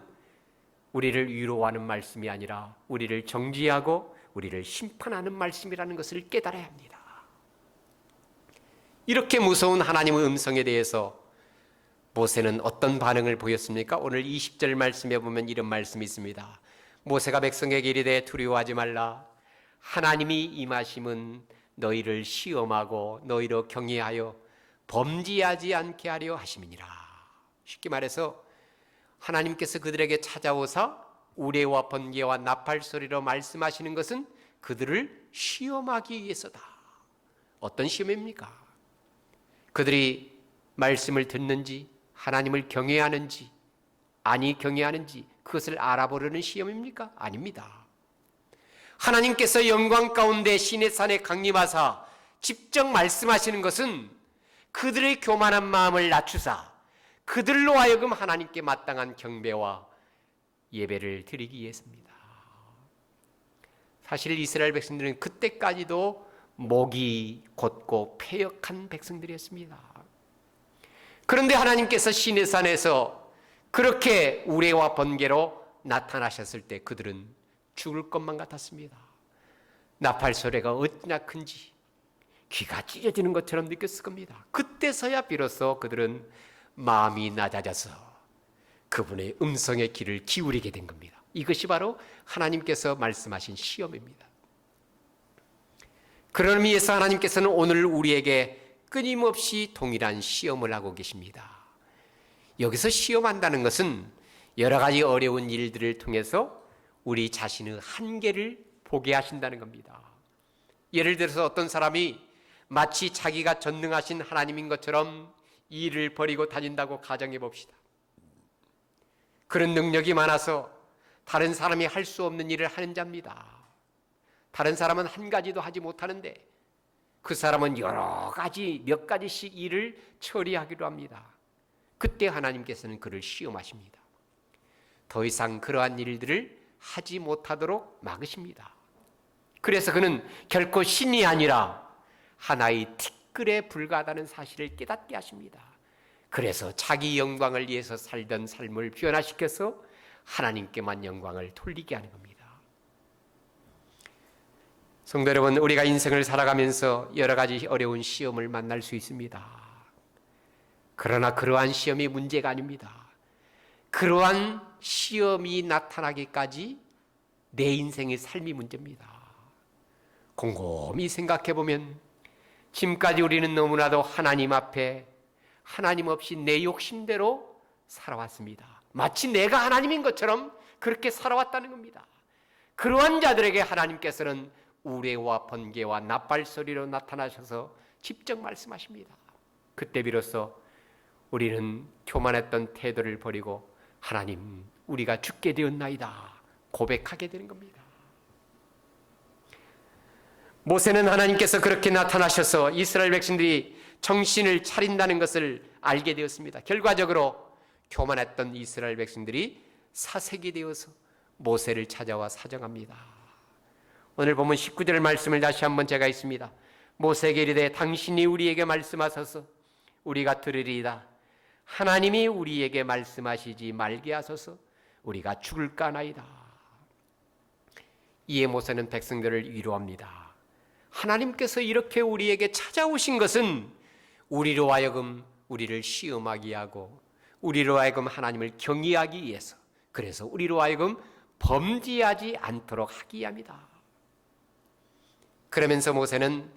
우리를 위로하는 말씀이 아니라 우리를 정죄하고 우리를 심판하는 말씀이라는 것을 깨달아야 합니다. 이렇게 무서운 하나님의 음성에 대해서 모세는 어떤 반응을 보였습니까? 오늘 20절 말씀에 보면 이런 말씀이 있습니다. 모세가 백성에게 이르되 두려워하지 말라. 하나님이 임하심은 너희를 시험하고 너희로 경외하여 범죄하지 않게 하려 하심이니라. 쉽게 말해서 하나님께서 그들에게 찾아오사 우레와 번개와 나팔 소리로 말씀하시는 것은 그들을 시험하기 위해서다. 어떤 시험입니까? 그들이 말씀을 듣는지 하나님을 경외하는지 아니 경외하는지 그것을 알아보려는 시험입니까? 아닙니다. 하나님께서 영광 가운데 시내산에 강림하사 직접 말씀하시는 것은 그들의 교만한 마음을 낮추사 그들로 하여금 하나님께 마땅한 경배와 예배를 드리기 위해서입니다. 사실 이스라엘 백성들은 그때까지도 목이 곧고 패역한 백성들이었습니다. 그런데 하나님께서 시내산에서 그렇게 우레와 번개로 나타나셨을 때 그들은 죽을 것만 같았습니다. 나팔 소리가 어찌나 큰지 귀가 찢어지는 것처럼 느꼈을 겁니다. 그때서야 비로소 그들은 마음이 낮아져서 그분의 음성의 귀를 기울이게 된 겁니다. 이것이 바로 하나님께서 말씀하신 시험입니다. 그런 의미에서 하나님께서는 오늘 우리에게 끊임없이 동일한 시험을 하고 계십니다. 여기서 시험한다는 것은 여러 가지 어려운 일들을 통해서 우리 자신의 한계를 보게 하신다는 겁니다. 예를 들어서 어떤 사람이 마치 자기가 전능하신 하나님인 것처럼 일을 벌이고 다닌다고 가정해 봅시다. 그런 능력이 많아서 다른 사람이 할 수 없는 일을 하는 자입니다. 다른 사람은 한 가지도 하지 못하는데 그 사람은 여러 가지 몇 가지씩 일을 처리하기로 합니다. 그때 하나님께서는 그를 시험하십니다. 더 이상 그러한 일들을 하지 못하도록 막으십니다. 그래서 그는 결코 신이 아니라 하나의 티끌에 불과하다는 사실을 깨닫게 하십니다. 그래서 자기 영광을 위해서 살던 삶을 변화시켜서 하나님께만 영광을 돌리게 하는 겁니다. 성도 여러분, 우리가 인생을 살아가면서 여러 가지 어려운 시험을 만날 수 있습니다. 그러나 그러한 시험이 문제가 아닙니다. 그러한 시험이 나타나기까지 내 인생의 삶이 문제입니다. 곰곰이 생각해 보면 지금까지 우리는 너무나도 하나님 앞에 하나님 없이 내 욕심대로 살아왔습니다. 마치 내가 하나님인 것처럼 그렇게 살아왔다는 겁니다. 그러한 자들에게 하나님께서는 우레와 번개와 나팔 소리로 나타나셔서 직접 말씀하십니다. 그때 비로소 우리는 교만했던 태도를 버리고 하나님, 우리가 죽게 되었나이다 고백하게 되는 겁니다. 모세는 하나님께서 그렇게 나타나셔서 이스라엘 백성들이 정신을 차린다는 것을 알게 되었습니다. 결과적으로 교만했던 이스라엘 백성들이 사색이 되어서 모세를 찾아와 사정합니다. 오늘 보면 19절 말씀을 다시 한번 제가 있습니다. 모세에게 이르되 당신이 우리에게 말씀하소서 우리가 들으리이다. 하나님이 우리에게 말씀하시지 말게 하소서 우리가 죽을까나이다. 이에 모세는 백성들을 위로합니다. 하나님께서 이렇게 우리에게 찾아오신 것은 우리로 하여금 우리를 시험하게 하고 우리로 하여금 하나님을 경외하기 위해서, 그래서 우리로 하여금 범죄하지 않도록 하기 위함이다. 그러면서 모세는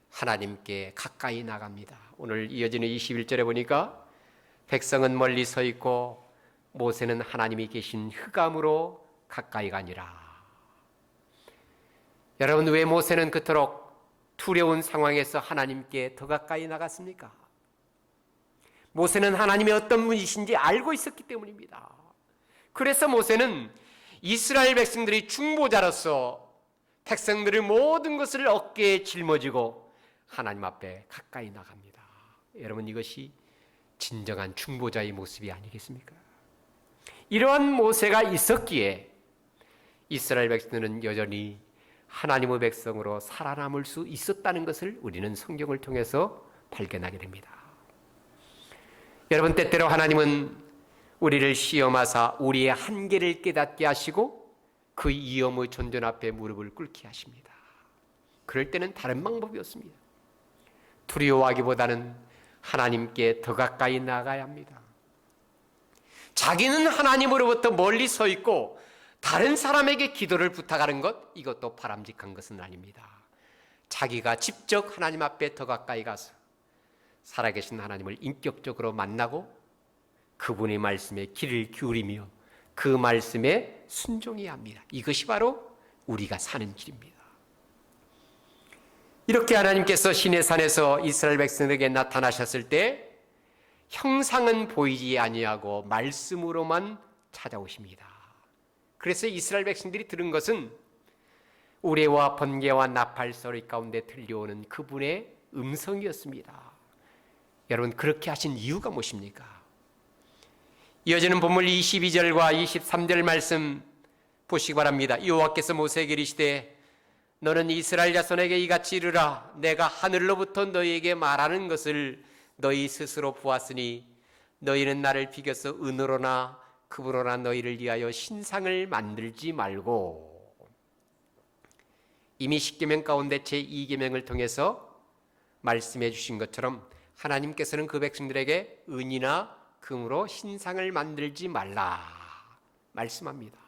하나님께 가까이 나갑니다. 오늘 이어지는 21절에 보니까 백성은 멀리 서 있고 모세는 하나님이 계신 흑암으로 가까이 가니라. 여러분, 왜 모세는 그토록 두려운 상황에서 하나님께 더 가까이 나갔습니까? 모세는 하나님이 어떤 분이신지 알고 있었기 때문입니다. 그래서 모세는 이스라엘 백성들이 중보자로서 백성들의 모든 것을 어깨에 짊어지고 하나님 앞에 가까이 나갑니다. 여러분, 이것이 진정한 중보자의 모습이 아니겠습니까? 이러한 모세가 있었기에 이스라엘 백성들은 여전히 하나님의 백성으로 살아남을 수 있었다는 것을 우리는 성경을 통해서 발견하게 됩니다. 여러분, 때때로 하나님은 우리를 시험하사 우리의 한계를 깨닫게 하시고 그 위험의 존전 앞에 무릎을 꿇게 하십니다. 그럴 때는 다른 방법이 없습니다. 두려워하기보다는 하나님께 더 가까이 나가야 합니다. 자기는 하나님으로부터 멀리 서 있고 다른 사람에게 기도를 부탁하는 것, 이것도 바람직한 것은 아닙니다. 자기가 직접 하나님 앞에 더 가까이 가서 살아계신 하나님을 인격적으로 만나고 그분의 말씀에 귀를 기울이며 그 말씀에 순종해야 합니다. 이것이 바로 우리가 사는 길입니다. 이렇게 하나님께서 시내산에서 이스라엘 백성에게 나타나셨을 때 형상은 보이지 아니하고 말씀으로만 찾아오십니다. 그래서 이스라엘 백성들이 들은 것은 우레와 번개와 나팔 소리 가운데 들려오는 그분의 음성이었습니다. 여러분, 그렇게 하신 이유가 무엇입니까? 이어지는 본문 22절과 23절 말씀 보시기 바랍니다. 여호와께서 모세에게 이르시되 너는 이스라엘 자손에게 이같이 이르라. 내가 하늘로부터 너희에게 말하는 것을 너희 스스로 보았으니 너희는 나를 비겨서 은으로나 금으로나 너희를 위하여 신상을 만들지 말고. 이미 10계명 가운데 제2계명을 통해서 말씀해 주신 것처럼 하나님께서는 그 백성들에게 은이나 금으로 신상을 만들지 말라 말씀합니다.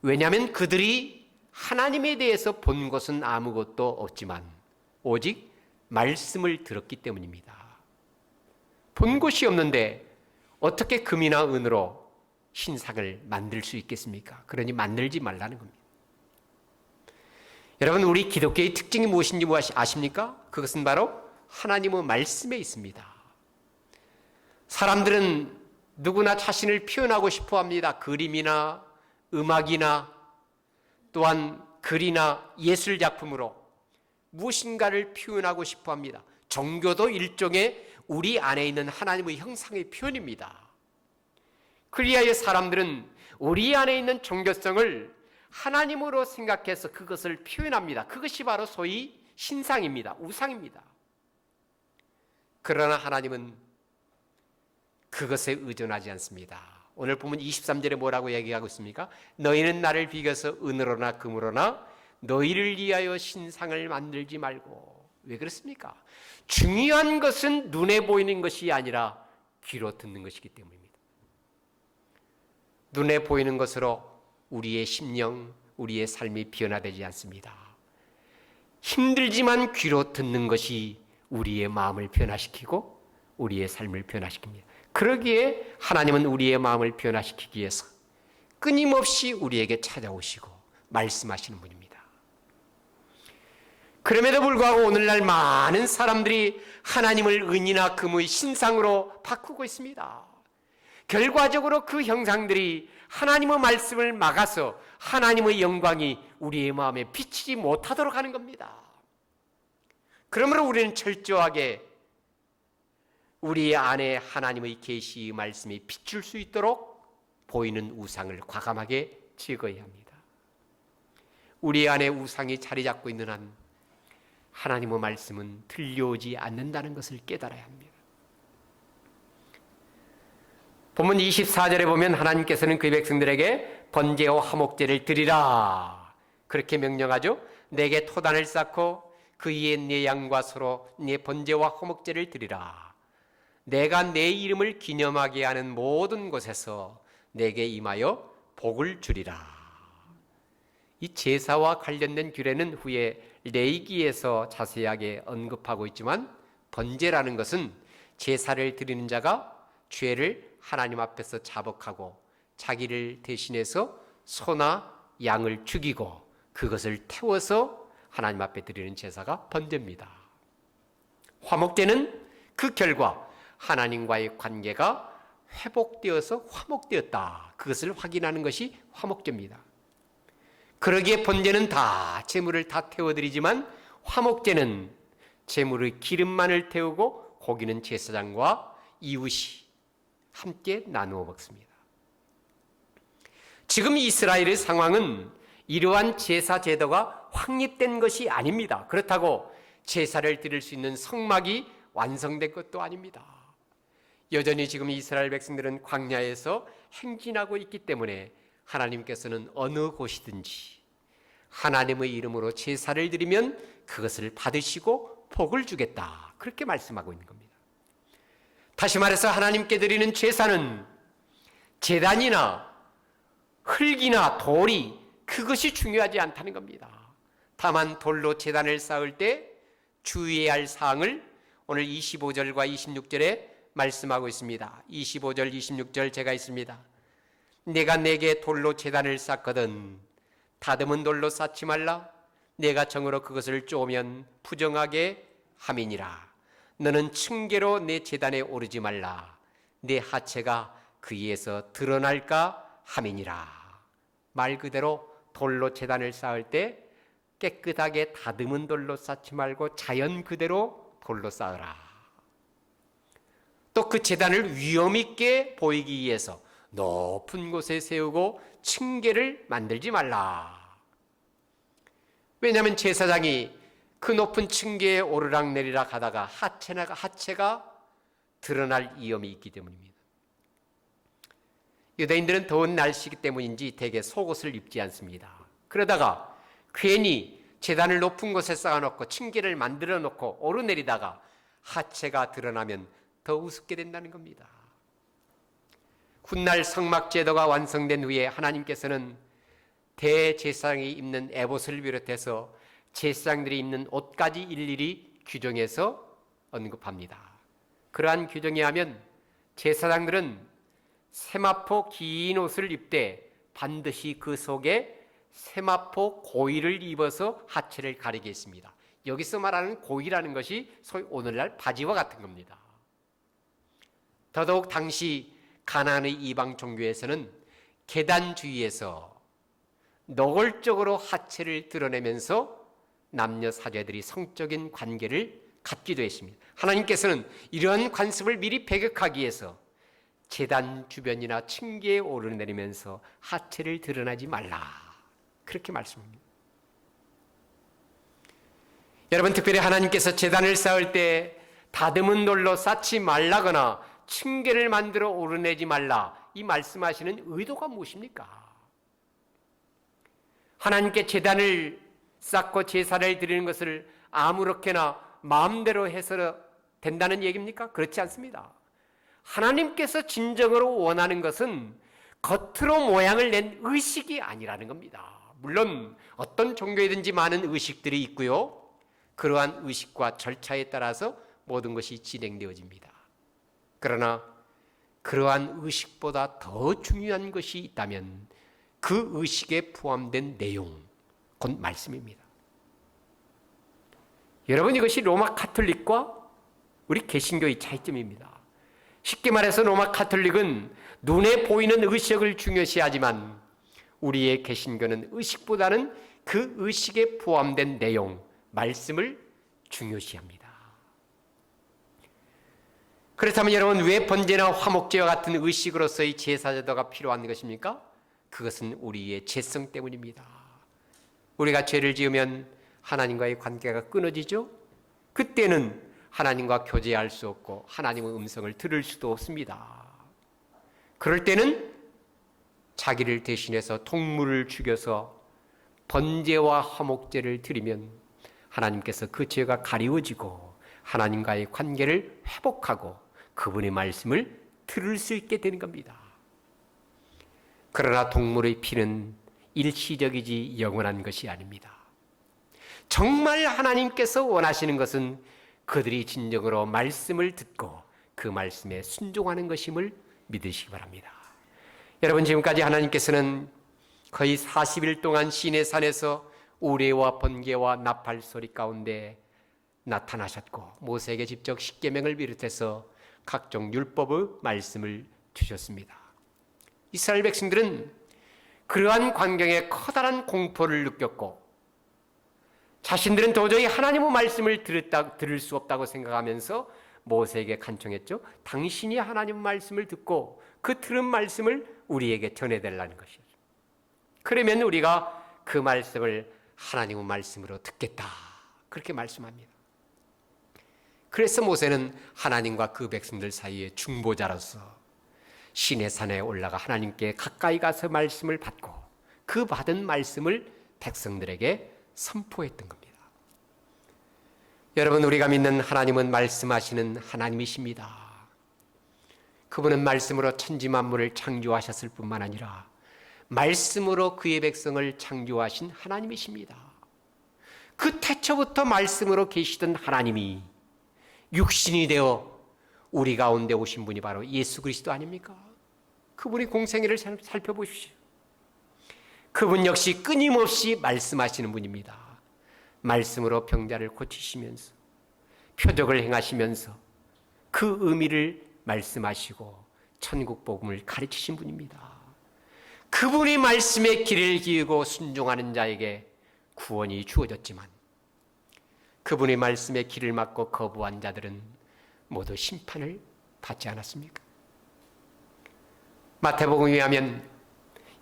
왜냐하면 그들이 하나님에 대해서 본 것은 아무것도 없지만 오직 말씀을 들었기 때문입니다. 본 것이 없는데 어떻게 금이나 은으로 신상을 만들 수 있겠습니까? 그러니 만들지 말라는 겁니다. 여러분, 우리 기독교의 특징이 무엇인지 아십니까? 그것은 바로 하나님의 말씀에 있습니다. 사람들은 누구나 자신을 표현하고 싶어 합니다. 그림이나 음악이나 또한 글이나 예술 작품으로 무엇인가를 표현하고 싶어 합니다. 종교도 일종의 우리 안에 있는 하나님의 형상의 표현입니다. 그리하여 사람들은 우리 안에 있는 종교성을 하나님으로 생각해서 그것을 표현합니다. 그것이 바로 소위 신상입니다. 우상입니다. 그러나 하나님은 그것에 의존하지 않습니다. 오늘 보면 23절에 뭐라고 얘기하고 있습니까? 너희는 나를 비겨서 은으로나 금으로나 너희를 위하여 신상을 만들지 말고. 왜 그렇습니까? 중요한 것은 눈에 보이는 것이 아니라 귀로 듣는 것이기 때문입니다. 눈에 보이는 것으로 우리의 심령, 우리의 삶이 변화되지 않습니다. 힘들지만 귀로 듣는 것이 우리의 마음을 변화시키고 우리의 삶을 변화시킵니다. 그러기에 하나님은 우리의 마음을 변화시키기 위해서 끊임없이 우리에게 찾아오시고 말씀하시는 분입니다. 그럼에도 불구하고 오늘날 많은 사람들이 하나님을 은이나 금의 신상으로 바꾸고 있습니다. 결과적으로 그 형상들이 하나님의 말씀을 막아서 하나님의 영광이 우리의 마음에 비치지 못하도록 하는 겁니다. 그러므로 우리는 철저하게 우리 안에 하나님의 계시의 말씀이 비출 수 있도록 보이는 우상을 과감하게 제거해야 합니다. 우리 안에 우상이 자리 잡고 있는 한 하나님의 말씀은 들려오지 않는다는 것을 깨달아야 합니다. 본문 24절에 보면 하나님께서는 그 백성들에게 번제와 화목제를 드리라 그렇게 명령하죠. 내게 토단을 쌓고 그 위에 네 양과 소로 네 번제와 화목제를 드리라. 내가 내 이름을 기념하게 하는 모든 곳에서 내게 임하여 복을 주리라. 이 제사와 관련된 규례는 후에 레위기에서 자세하게 언급하고 있지만 번제라는 것은 제사를 드리는 자가 죄를 하나님 앞에서 자복하고 자기를 대신해서 소나 양을 죽이고 그것을 태워서 하나님 앞에 드리는 제사가 번제입니다. 화목제는 그 결과 하나님과의 관계가 회복되어서 화목되었다. 그것을 확인하는 것이 화목제입니다. 그러기에 번제는 다 제물을 다 태워드리지만 화목제는 제물의 기름만을 태우고 고기는 제사장과 이웃이 함께 나누어 먹습니다. 지금 이스라엘의 상황은 이러한 제사 제도가 확립된 것이 아닙니다. 그렇다고 제사를 드릴 수 있는 성막이 완성된 것도 아닙니다. 여전히 지금 이스라엘 백성들은 광야에서 행진하고 있기 때문에 하나님께서는 어느 곳이든지 하나님의 이름으로 제사를 드리면 그것을 받으시고 복을 주겠다. 그렇게 말씀하고 있는 겁니다. 다시 말해서 하나님께 드리는 제사는 제단이나 흙이나 돌이 그것이 중요하지 않다는 겁니다. 다만 돌로 제단을 쌓을 때 주의해야 할 사항을 오늘 25절과 26절에 말씀하고 있습니다. 25절, 26절 제가 있습니다. 내가 내게 돌로 제단을 쌓거든 다듬은 돌로 쌓지 말라. 내가 정으로 그것을 쪼면 부정하게 함이니라. 너는 층계로 내 제단에 오르지 말라. 내 하체가 그 위에서 드러날까 함이니라. 말 그대로 돌로 제단을 쌓을 때 깨끗하게 다듬은 돌로 쌓지 말고 자연 그대로 돌로 쌓으라. 또 그 제단을 위험 있게 보이기 위해서 높은 곳에 세우고 층계를 만들지 말라. 왜냐하면 제사장이 그 높은 층계에 오르락내리락 하다가 하체가 드러날 위험이 있기 때문입니다. 유대인들은 더운 날씨이기 때문인지 대개 속옷을 입지 않습니다. 그러다가 괜히 제단을 높은 곳에 쌓아놓고 층계를 만들어 놓고 오르내리다가 하체가 드러나면 더 우습게 된다는 겁니다. 훗날 성막 제도가 완성된 후에 하나님께서는 대제사장이 입는 에봇을 비롯해서 제사장들이 입는 옷까지 일일이 규정해서 언급합니다. 그러한 규정에 하면 제사장들은 세마포 긴 옷을 입되 반드시 그 속에 세마포 고위를 입어서 하체를 가리게 했습니다. 여기서 말하는 고위라는 것이 소위 오늘날 바지와 같은 겁니다. 더더욱 당시 가나안의 이방 종교에서는 계단 주위에서 노골적으로 하체를 드러내면서 남녀 사제들이 성적인 관계를 갖기도 했습니다. 하나님께서는 이러한 관습을 미리 배격하기 위해서 제단 주변이나 층계에 오르내리면서 하체를 드러내지 말라. 그렇게 말씀합니다. 여러분, 특별히 하나님께서 제단을 쌓을 때 다듬은 돌로 쌓지 말라거나 층계를 만들어 오르내지 말라, 이 말씀하시는 의도가 무엇입니까? 하나님께 제단을 쌓고 제사를 드리는 것을 아무렇게나 마음대로 해서 된다는 얘기입니까? 그렇지 않습니다. 하나님께서 진정으로 원하는 것은 겉으로 모양을 낸 의식이 아니라는 겁니다. 물론 어떤 종교이든지 많은 의식들이 있고요, 그러한 의식과 절차에 따라서 모든 것이 진행되어집니다. 그러나 그러한 의식보다 더 중요한 것이 있다면 그 의식에 포함된 내용, 곧 말씀입니다. 여러분, 이것이 로마 가톨릭과 우리 개신교의 차이점입니다. 쉽게 말해서 로마 가톨릭은 눈에 보이는 의식을 중요시하지만 우리의 개신교는 의식보다는 그 의식에 포함된 내용, 말씀을 중요시합니다. 그렇다면 여러분, 왜 번제나 화목제와 같은 의식으로서의 제사제도가 필요한 것입니까? 그것은 우리의 죄성 때문입니다. 우리가 죄를 지으면 하나님과의 관계가 끊어지죠. 그때는 하나님과 교제할 수 없고 하나님의 음성을 들을 수도 없습니다. 그럴 때는 자기를 대신해서 동물을 죽여서 번제와 화목제를 드리면 하나님께서 그 죄가 가리워지고 하나님과의 관계를 회복하고 그분의 말씀을 들을 수 있게 되는 겁니다. 그러나 동물의 피는 일시적이지 영원한 것이 아닙니다. 정말 하나님께서 원하시는 것은 그들이 진정으로 말씀을 듣고 그 말씀에 순종하는 것임을 믿으시기 바랍니다. 여러분, 지금까지 하나님께서는 거의 40일 동안 시내산에서 우레와 번개와 나팔 소리 가운데 나타나셨고 모세에게 직접 십계명을 비롯해서 각종 율법의 말씀을 주셨습니다. 이스라엘 백성들은 그러한 광경에 커다란 공포를 느꼈고 자신들은 도저히 하나님의 말씀을 들을 수 없다고 생각하면서 모세에게 간청했죠. 당신이 하나님 말씀을 듣고 그 들은 말씀을 우리에게 전해달라는 것이죠. 그러면 우리가 그 말씀을 하나님의 말씀으로 듣겠다. 그렇게 말씀합니다. 그래서 모세는 하나님과 그 백성들 사이의 중보자로서 시내산에 올라가 하나님께 가까이 가서 말씀을 받고 그 받은 말씀을 백성들에게 선포했던 겁니다. 여러분, 우리가 믿는 하나님은 말씀하시는 하나님이십니다. 그분은 말씀으로 천지 만물을 창조하셨을 뿐만 아니라 말씀으로 그의 백성을 창조하신 하나님이십니다. 그 태초부터 말씀으로 계시던 하나님이 육신이 되어 우리 가운데 오신 분이 바로 예수 그리스도 아닙니까? 그분의 공생애를 살펴보십시오. 그분 역시 끊임없이 말씀하시는 분입니다. 말씀으로 병자를 고치시면서 표적을 행하시면서 그 의미를 말씀하시고 천국 복음을 가르치신 분입니다. 그분이 말씀의 길을 기우고 순종하는 자에게 구원이 주어졌지만 그분의 말씀의 길을 막고 거부한 자들은 모두 심판을 받지 않았습니까? 마태복음에 의하면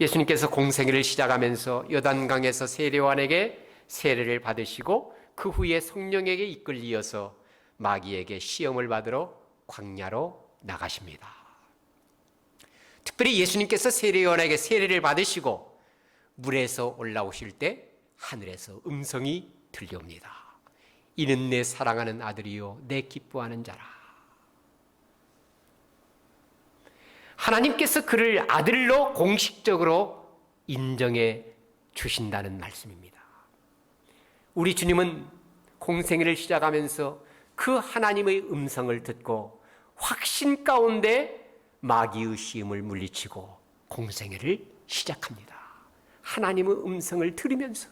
예수님께서 공생애를 시작하면서 요단강에서 세례요한에게 세례를 받으시고 그 후에 성령에게 이끌리어서 마귀에게 시험을 받으러 광야로 나가십니다. 특별히 예수님께서 세례요한에게 세례를 받으시고 물에서 올라오실 때 하늘에서 음성이 들려옵니다. 이는 내 사랑하는 아들이요 내 기뻐하는 자라. 하나님께서 그를 아들로 공식적으로 인정해 주신다는 말씀입니다. 우리 주님은 공생애를 시작하면서 그 하나님의 음성을 듣고 확신 가운데 마귀의 시험을 물리치고 공생애를 시작합니다. 하나님의 음성을 들으면서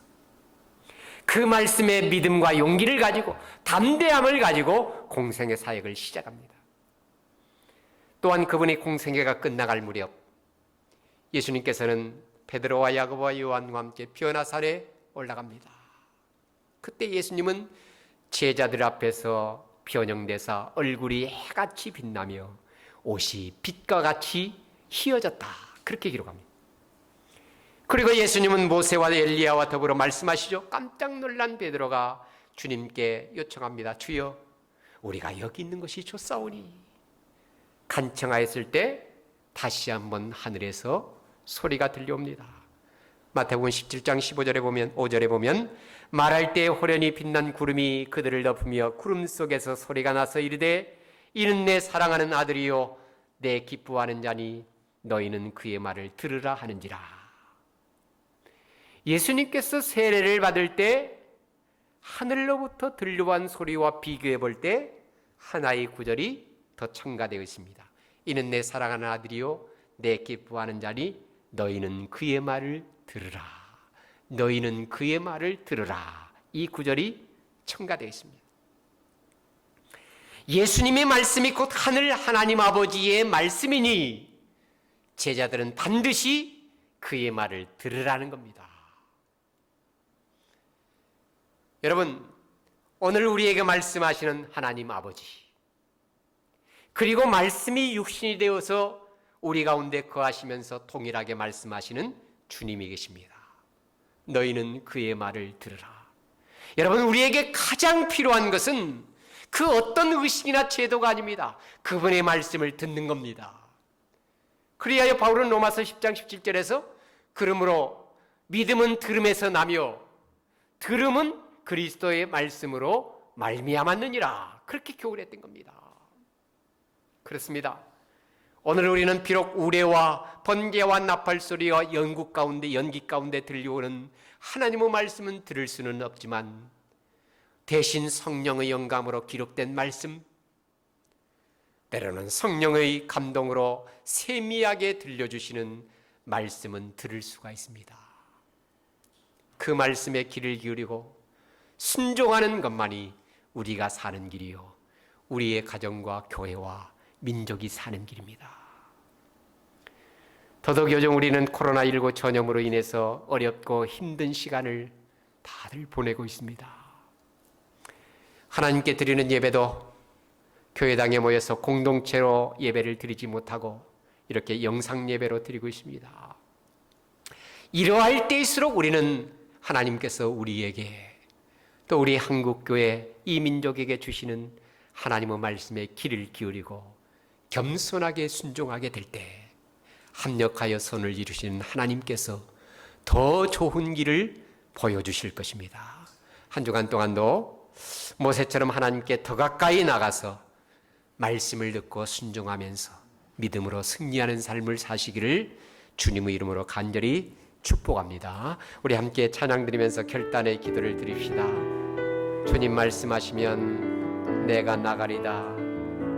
그 말씀의 믿음과 용기를 가지고 담대함을 가지고 공생애 사역을 시작합니다. 또한 그분의 공생애가 끝나갈 무렵 예수님께서는 베드로와 야고보와 요한과 함께 변화산에 올라갑니다. 그때 예수님은 제자들 앞에서 변형되사 얼굴이 해같이 빛나며 옷이 빛과 같이 희어졌다. 그렇게 기록합니다. 그리고 예수님은 모세와 엘리야와 더불어 말씀하시죠. 깜짝 놀란 베드로가 주님께 요청합니다. 주여, 우리가 여기 있는 것이 좋사오니. 간청하였을 때 다시 한번 하늘에서 소리가 들려옵니다. 마태복음 17장 5절에 보면 말할 때 호련히 빛난 구름이 그들을 덮으며 구름 속에서 소리가 나서 이르되 이는 내 사랑하는 아들이요 내 기뻐하는 자니 너희는 그의 말을 들으라 하는지라. 예수님께서 세례를 받을 때 하늘로부터 들려온 소리와 비교해 볼 때 하나의 구절이 더 첨가되어 있습니다. 이는 내 사랑하는 아들이요 내 기뻐하는 자니 너희는 그의 말을 들으라. 너희는 그의 말을 들으라. 이 구절이 첨가되어 있습니다. 예수님의 말씀이 곧 하늘 하나님 아버지의 말씀이니 제자들은 반드시 그의 말을 들으라는 겁니다. 여러분, 오늘 우리에게 말씀하시는 하나님 아버지, 그리고 말씀이 육신이 되어서 우리 가운데 거하시면서 동일하게 말씀하시는 주님이 계십니다. 너희는 그의 말을 들으라. 여러분, 우리에게 가장 필요한 것은 그 어떤 의식이나 제도가 아닙니다. 그분의 말씀을 듣는 겁니다. 그리하여 바울은 로마서 10장 17절에서 그러므로 믿음은 들음에서 나며 들음은 그리스도의 말씀으로 말미암았느니라. 그렇게 교훈했던 겁니다. 그렇습니다. 오늘 우리는 비록 우레와 번개와 나팔 소리와 연기 가운데 들려오는 하나님의 말씀은 들을 수는 없지만 대신 성령의 영감으로 기록된 말씀, 때로는 성령의 감동으로 세미하게 들려주시는 말씀은 들을 수가 있습니다. 그 말씀에 귀를 기울이고 순종하는 것만이 우리가 사는 길이요 우리의 가정과 교회와 민족이 사는 길입니다. 더더욱 요즘 우리는 코로나19 전염으로 인해서 어렵고 힘든 시간을 다들 보내고 있습니다. 하나님께 드리는 예배도 교회당에 모여서 공동체로 예배를 드리지 못하고 이렇게 영상 예배로 드리고 있습니다. 이러할 때일수록 우리는 하나님께서 우리에게 또 우리 한국교회 이 민족에게 주시는 하나님의 말씀에 귀를 기울이고 겸손하게 순종하게 될 때 합력하여 선을 이루시는 하나님께서 더 좋은 길을 보여주실 것입니다. 한 주간 동안도 모세처럼 하나님께 더 가까이 나가서 말씀을 듣고 순종하면서 믿음으로 승리하는 삶을 사시기를 주님의 이름으로 간절히 축복합니다. 우리 함께 찬양 드리면서 결단의 기도를 드립시다. 주님 말씀하시면 내가 나가리다.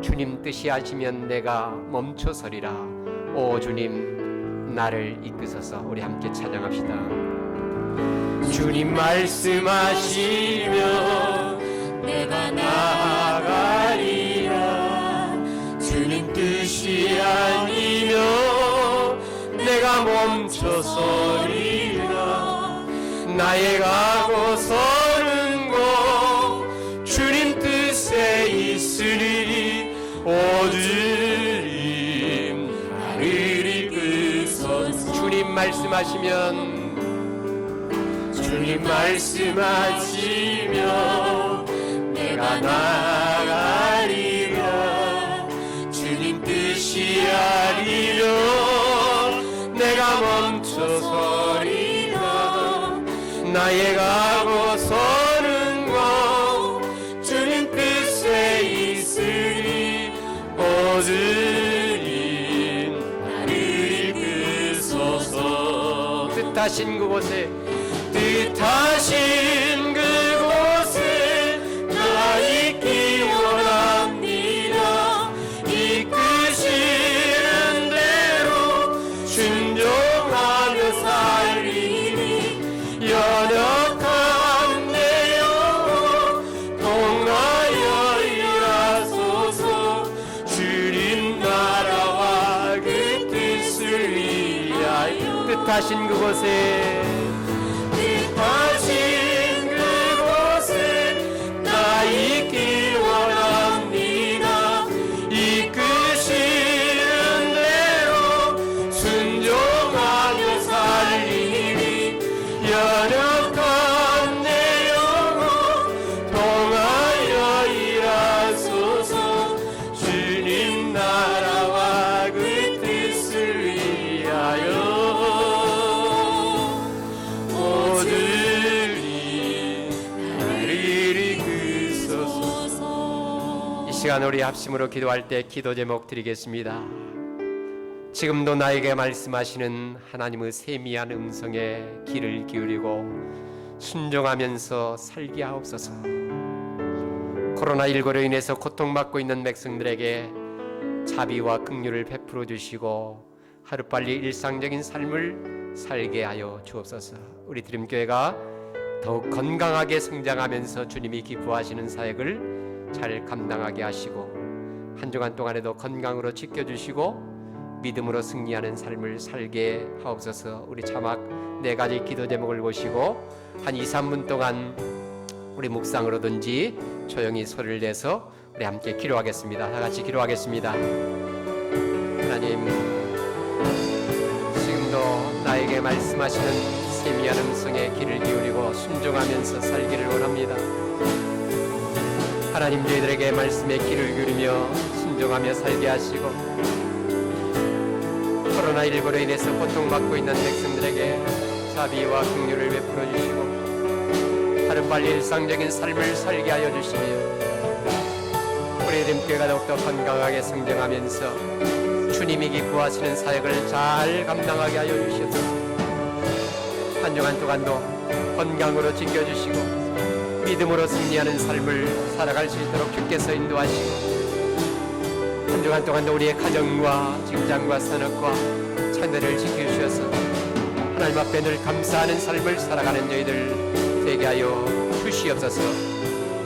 주님 뜻이 하시면 내가 멈춰서리라. 오 주님 나를 이끄소서. 우리 함께 찬양합시다. 주님 말씀하시면 내가 나가리라. 주님 뜻이 아니면 내가 멈춰서리라. 나의 가고 서는 곳 주님 뜻에 있으리. 오 주님 나를 이끄소서. 주님 말씀하시면 내가 나가리라. 주님 뜻이 아니면 내가 멈춰서리라. 나의 가고 서는 곳 주님 뜻에 있으리. 오 주님 나를 이끄소서. 뜻하신 그곳에 나 있기 원합니다. 이끄시는 대로 순종하며 살리니 연약한 내 영혼 통하여 일하소서. 주님 나라와 그 뜻을 위하여 뜻하신 그곳에 나 있기 원합니다. 이끄시는 대로 순종하며 살리니 연약한 내 영혼 통하여 일하소서. 주님 나라와 그 뜻을 위하여 시간 우리 합심으로 기도할 때 기도 제목 드리겠습니다. 지금도 나에게 말씀하시는 하나님의 세미한 음성에 귀를 기울이고 순종하면서 살게 하옵소서. 코로나19로 인해서 고통받고 있는 백성들에게 자비와 긍휼을 베풀어 주시고 하루빨리 일상적인 삶을 살게 하여 주옵소서. 우리 드림교회가 더욱 건강하게 성장하면서 주님이 기뻐하시는 사역을 잘 감당하게 하시고 한 주간 동안에도 건강으로 지켜주시고 믿음으로 승리하는 삶을 살게 하옵소서. 우리 자막 4가지 기도 제목을 보시고 한 2-3분 동안 우리 묵상으로든지 조용히 소리를 내서 우리 함께 기도하겠습니다. 다 같이 기도하겠습니다. 하나님, 지금도 나에게 말씀하시는 세미한 음성에 귀를 기울이고 순종하면서 살기를 원합니다. 하나님, 저희들에게 말씀에 귀를 기울이며 순종하며 살게 하시고 코로나19로 인해서 고통받고 있는 백성들에게 자비와 긍휼을 베풀어 주시고 하루빨리 일상적인 삶을 살게 하여 주시며 우리 이름교회가 더욱더 건강하게 성장하면서 주님이 기뻐하시는 사역을 잘 감당하게 하여 주시옵소서. 한 주간 동안도 건강으로 지켜주시고 믿음으로 승리하는 삶을 살아갈 수 있도록 주께서 인도하시고 한 주간 동안도 우리의 가정과 직장과 산업과 자녀를 지켜주셔서 하나님 앞에 늘 감사하는 삶을 살아가는 저희들 되게 하여 주시옵소서.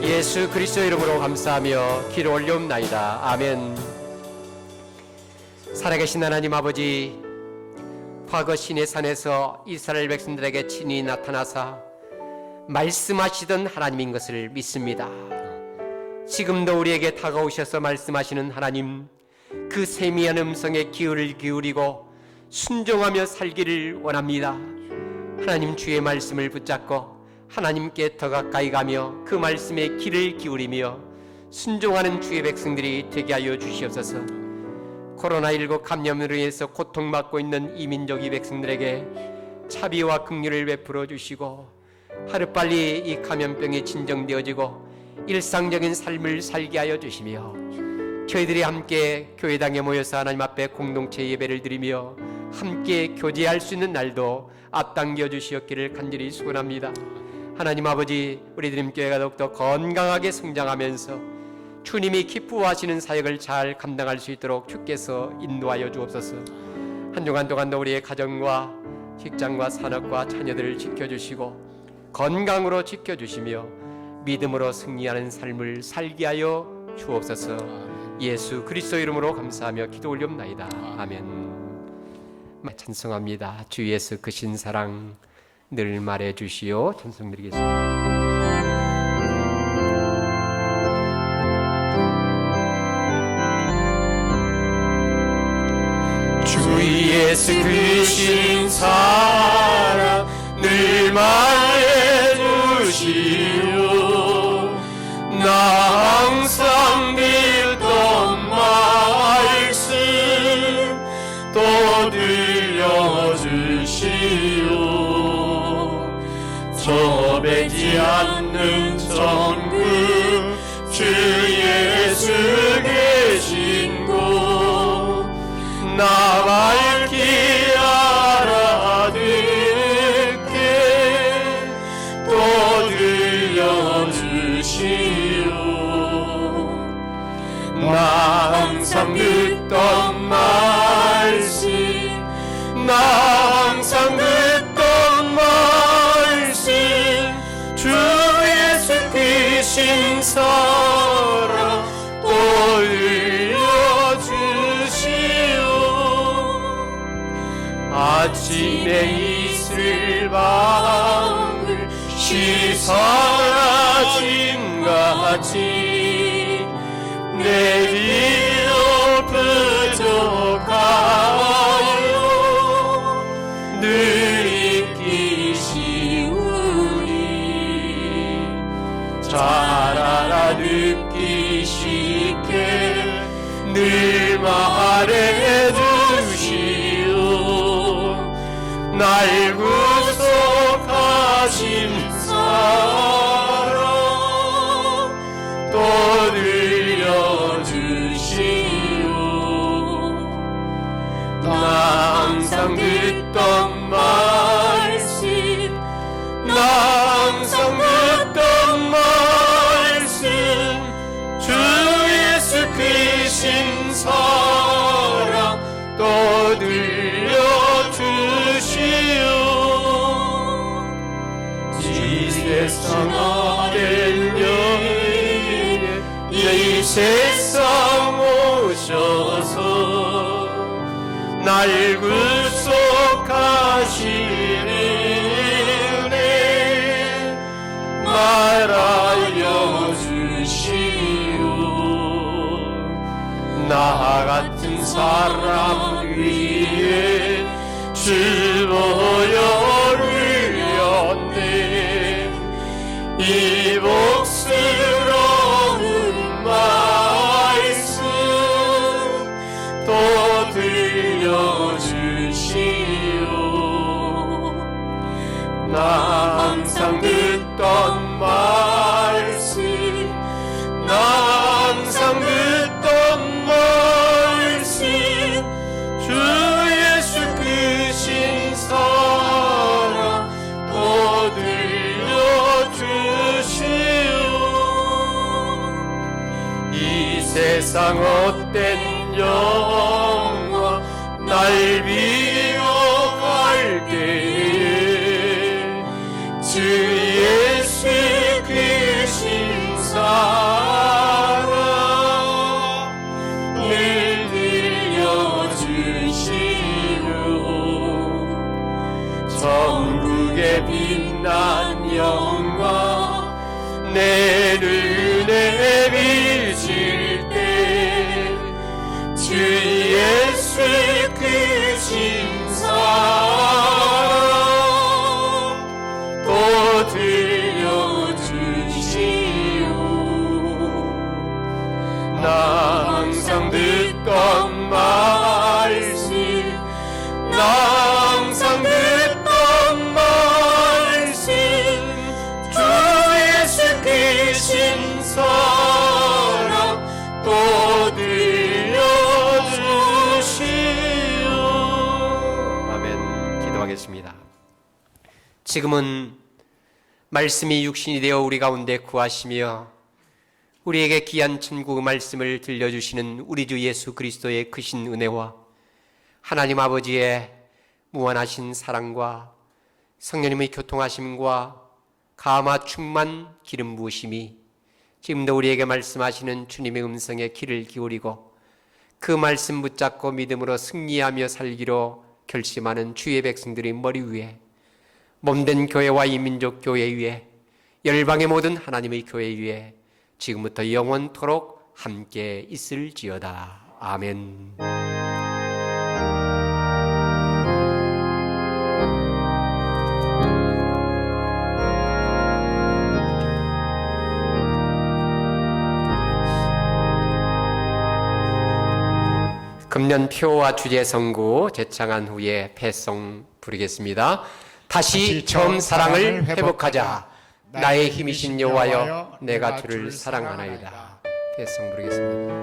예수 그리스도 이름으로 감사하며 기도 올려옵나이다. 아멘. 살아계신 하나님 아버지, 과거 시내산에서 이스라엘 백성들에게 친히 나타나사 말씀하시던 하나님인 것을 믿습니다. 지금도 우리에게 다가오셔서 말씀하시는 하나님, 그 세미한 음성에 귀를 기울이고 순종하며 살기를 원합니다. 하나님 주의 말씀을 붙잡고 하나님께 더 가까이 가며 그 말씀에 귀를 기울이며 순종하는 주의 백성들이 되게 하여 주시옵소서. 코로나19 감염으로 인해서 고통받고 있는 이민족 백성들에게 자비와 긍휼을 베풀어 주시고 하루빨리 이 감염병이 진정되어지고 일상적인 삶을 살게 하여 주시며 저희들이 함께 교회당에 모여서 하나님 앞에 공동체 예배를 드리며 함께 교제할 수 있는 날도 앞당겨 주시었기를 간절히 축원합니다. 하나님 아버지, 우리 드림교회가 더욱더 건강하게 성장하면서 주님이 기뻐하시는 사역을 잘 감당할 수 있도록 주께서 인도하여 주옵소서. 한 주간 동안도 우리의 가정과 직장과 산업과 자녀들을 지켜주시고 건강으로 지켜주시며 믿음으로 승리하는 삶을 살게 하여 주옵소서. 예수 그리스도 이름으로 감사하며 기도 올리옵나이다. 아멘. 찬송합니다. 주 예수 크신 사랑 늘 말해 주시오. 찬송 드리겠습니다. 주 예수 크신 사랑 늘 말해주시오. 나 항상 듣던 말씀 또 들려주시오. 저 뵈지 않는 천국 주 예수 계신 곳 나 밝히 알아듣게 또 들려주시오. 나 항상 듣던 말씀 나 항상 듣던 말씀 주 예수 크신 사랑 또 아침에 이슬 방울 시사짐같이 내리어 부족하여 늘 잊기 쉬우니 잘 알아듣기 쉽게 늘 말해주시오. 날 구속하신 사랑 또 들려주시오. 나 항상 듣던 말씀 나 항상 듣던 말씀 주 예수 크신 사랑 또 들려주시오. 이 세상 아랫년에 이 세상 오셔서 날 구속하시리네 말하여 주시오. 나 같은 사람 위에 주 보혈 흘렸네 이 복스러운 말씀 또 들려주시오. 나 항상 듣던 말씀 나 항상 듣던 말씀 주 예수 크신 사랑 또 들려주시오. 이 세상 헛된 영화 날 비워갈 때에 주 예수 크신 사랑 늘 들려주시오. 지금은 말씀이 육신이 되어 우리 가운데 구하시며 우리에게 귀한 천국의 말씀을 들려주시는 우리 주 예수 그리스도의 크신 은혜와 하나님 아버지의 무한하신 사랑과 성령님의 교통하심과 감화 충만 기름 부으심이 지금도 우리에게 말씀하시는 주님의 음성에 귀를 기울이고 그 말씀 붙잡고 믿음으로 승리하며 살기로 결심하는 주의 백성들의 머리 위에, 몸된 교회와 이 민족 교회 위에, 열방의 모든 하나님의 교회 위에 지금부터 영원토록 함께 있을지어다. 아멘. 금년 표와 주제 선구 제창한 후에 패송 부르겠습니다. 다시 처음 사랑을 회복하자. 나의 힘이신 여호와여 내가 주를 사랑하나이다. 패송 부르겠습니다.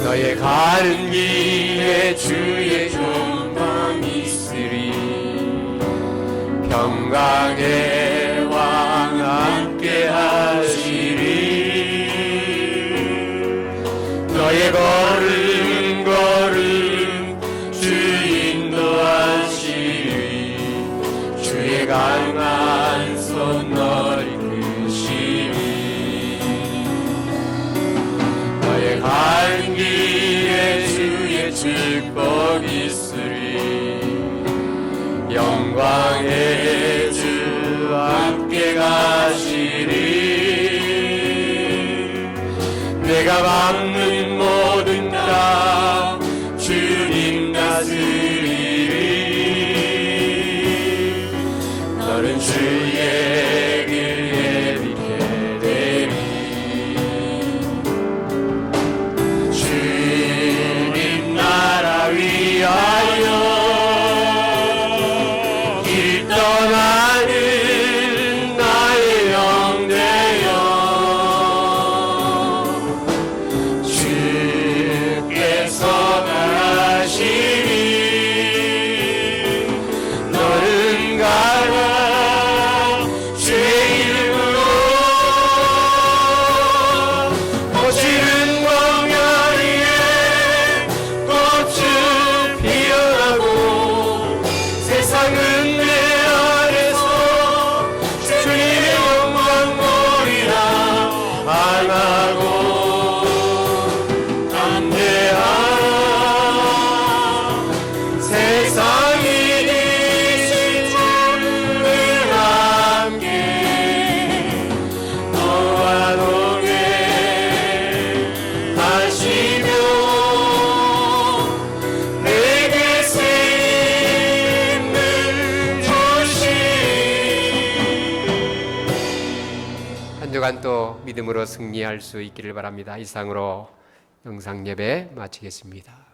너의 가는 길에 주의 존귀 있으리. 평강의 왕 함께 하시리. 너의 걸음 주 인도하시리. 주의 강한 손 너를 이끄시리. 너의 가는 길에 주의 축복 있으리. 영광의 주 함께 가시리. 내가 밟는 모든 땅 주님 다스리리. 너는 주의 길 예비케 되리. 주님 나라 위하여 길 떠나는 나의 영 되어 주께서 가시리. 너는 가라 주의 이름으로. 거칠은 광야 위에 꽃을 피어나고 세상은 내 안에서 주님의 영광 보리라. 안하고 담대하라. 세상이 이신 주를 함께 너와 동행하시며 내게 새 힘을 주시리. 한 주간 또 믿음으로 승리할 수 있기를 바랍니다. 이상으로 영상 예배 마치겠습니다.